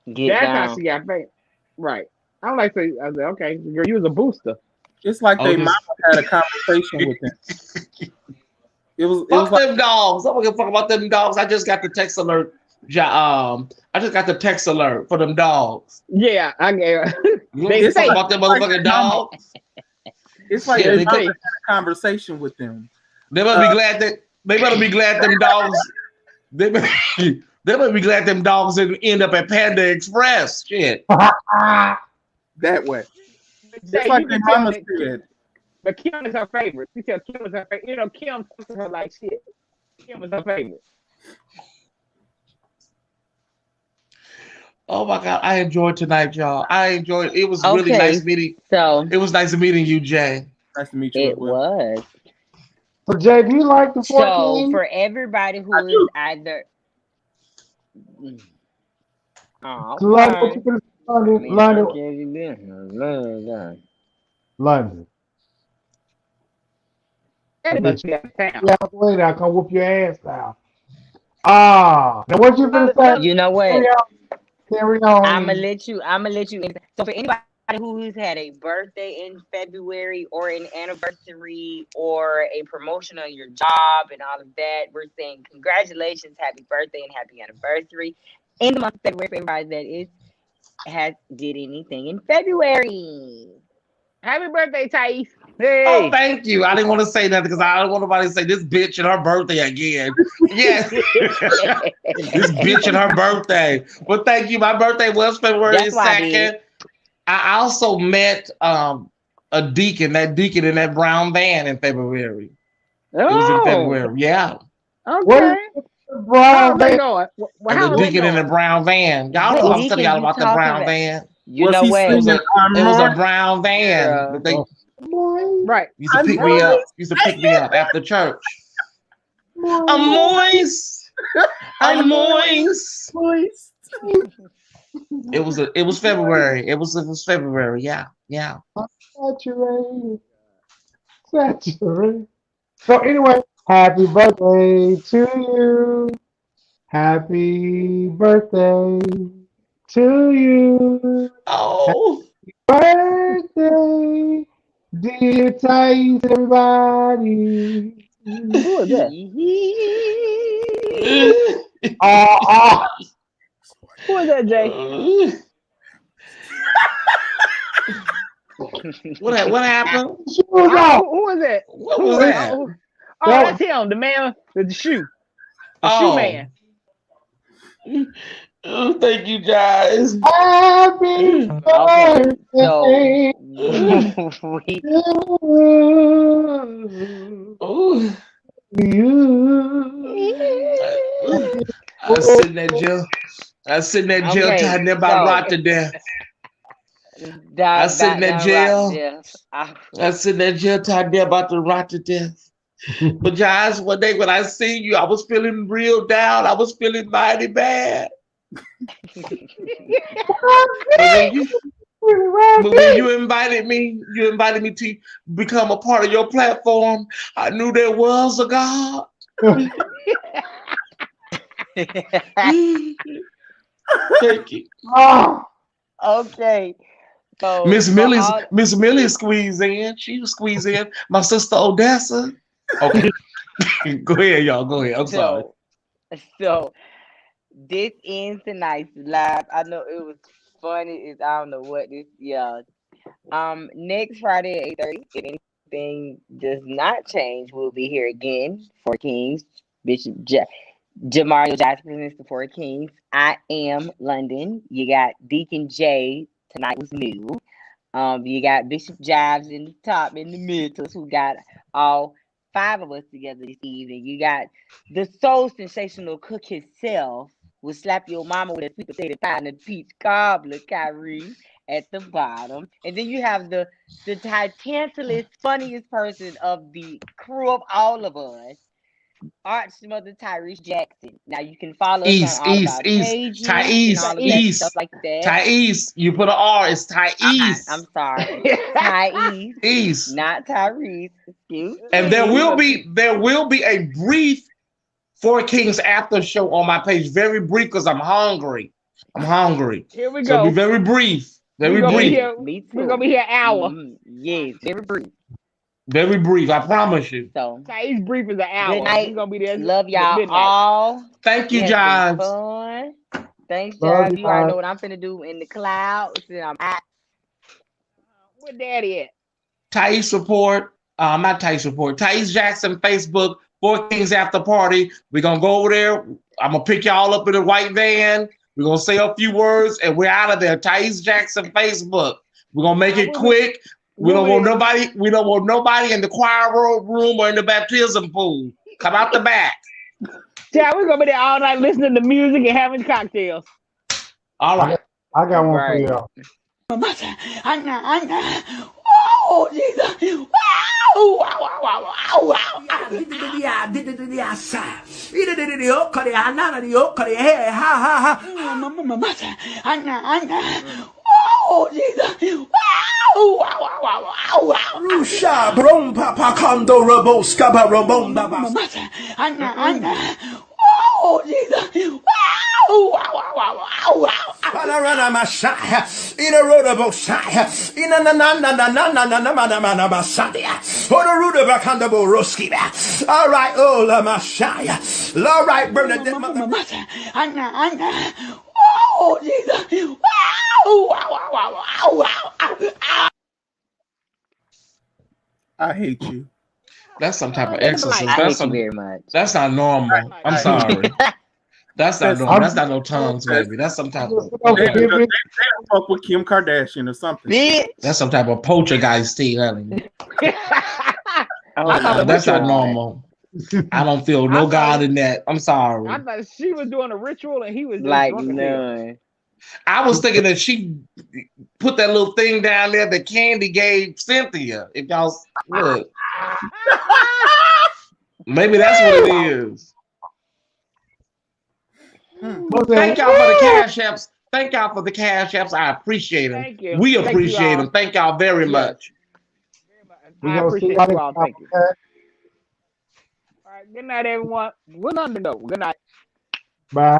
That's how she got famous. Right. I don't like to say. I said, okay, girl, you was a booster. It's like they mama had a conversation with them. It was like them dogs. I'm gonna talk about them dogs. I just got the text alert. I just got the text alert for them dogs. Yeah, I gave. They talk about them motherfucking dogs. It's like they had a conversation with them. They must be glad that them dogs. They must be glad them dogs didn't end up at Panda Express. Shit. That way. Just like their mama said. But Kim is her favorite. She said Kim was her favorite. Kim talks to her like shit. Kim was her favorite. Oh my God, I enjoyed tonight, y'all. I enjoyed it. It was really nice meeting. So it was nice meeting you, Jay. Nice to meet you. It was. So Jay, do you like the 14? So for everybody who is either London. Yeah, wait, I'll come whoop your ass now. Now what you gonna say? You know what? Carry on. I'm gonna let you. So for anybody who's had a birthday in February or an anniversary or a promotion on your job and all of that, we're saying congratulations, happy birthday and happy anniversary in the month of February for everybody that did anything in February. Happy birthday, Thais. Hey. Oh, thank you. I didn't want to say that because I don't want nobody to say this bitch and her birthday again. Yes. This bitch and her birthday. Well, thank you. My birthday was February 2nd. I also met a deacon, that deacon in that brown van in February. It was in February. Yeah. Okay. Brown van. The deacon in the brown van. Y'all know I'm telling y'all about the brown van. You know what? It was a brown van. Right. Used to pick me up. Used to pick me up after church. I'm moist. I'm moist. It was February. It was February. Yeah. Saturated. So anyway, happy birthday to you. Happy birthday to you. Oh. Happy birthday, dear Thais, everybody. Who is that? Who is that, Jay? What happened? Who is that? What was that? Oh, that's him, the man with the shoe. The shoe man. Oh, thank you, guys. Happy birthday. I sit in that jail. Tied there by rot to death. I sit in that jail. I sit in that jail tied there about to rot to death. But guys, one day when I seen you, I was feeling real down. I was feeling mighty bad. But when you invited me to become a part of your platform, I knew there was a God. Thank you. Okay. So Miss for all Millie squeeze in. She was squeeze in. My sister Odessa. Okay. Go ahead, y'all. Go ahead. I'm sorry. so this ends tonight's live. I know it was funny. I don't know what this. Yeah. Next Friday at 8:30. If anything does not change, we'll be here again. Four Kings. Bishop Jamario Jackson presents the Four Kings. I am London. You got Deacon J. Tonight was new. You got Bishop Jives in the top, in the middle, who got all 5 of us together this evening. You got the soul sensational cook himself will slap your mama with a sweet potato pie and a peach cobbler, Kyrie, at the bottom. And then you have the titantalist, funniest person of the crew of all of us, Arch Mother Tyrese Jackson. Now you can follow us on all of our pages and all of that stuff like that. Thais, you put an R, it's Thais. I'm sorry. Thais, not Tyrese. Excuse me. And there will be a brief Four Kings after show on my page. Very brief because I'm hungry. Here we So go. be very brief. Very brief. We're gonna be here an hour. Yes, very brief. Very brief, I promise you. So Thais brief is an hour. good night. We're gonna be there. Love y'all all. Thank you, It's Jives. been fun. Thanks, Love Jives. You you, already Jives. know what I'm finna do in the clouds. And I'm at Where Daddy at? Thais report. Not Thais report. Thais Jackson Facebook. Four Kings after party. We're gonna go over there. I'm gonna pick y'all up in a white van. We're gonna say a few words and we're out of there. Thais Jackson Facebook. We're gonna make it quick. We don't want nobody. We don't want nobody in the choir room or in the baptism pool. Come out the back. Yeah, we're gonna be there all night listening to music and having cocktails. All right. I got one for y'all. Oh, Jesus. Wow, wow, wow, wow, wow, wow. Oh, Jesus. Wow, wow, wow, wow, wow. Rusha brom papa kondo robo skaba robom baba. Oh, Jesus. Wow, wow, wow, wow, wow. Palarana masaya. In a roadable saya. In a na basaya. For the root of a kandabo roski. All right, oh, la masaya. All right, Bernadette. Oh, Jesus. Wow, wow, wow, wow, wow. I hate you. That's some type of exorcism. I hate you very much. That's not normal. I'm sorry. That's not normal. That's not no tongues, baby. That's some type of. They fuck with Kim Kardashian or something. Bitch. That's some type of poltergeist, honey. That's not normal. I don't feel no God in that. I'm sorry. I thought she was doing a ritual and he was just Like drunk as none. I was thinking that she put that little thing down there that Candy gave Cynthia. If y'all look, maybe that's what it is. Thank y'all for the cash apps. Thank y'all for the cash apps. I appreciate them. Thank you. We Thank appreciate you them. Thank y'all very much. I appreciate you all. Thank you. All right. Good night, everyone. We're London though. Good night. Bye.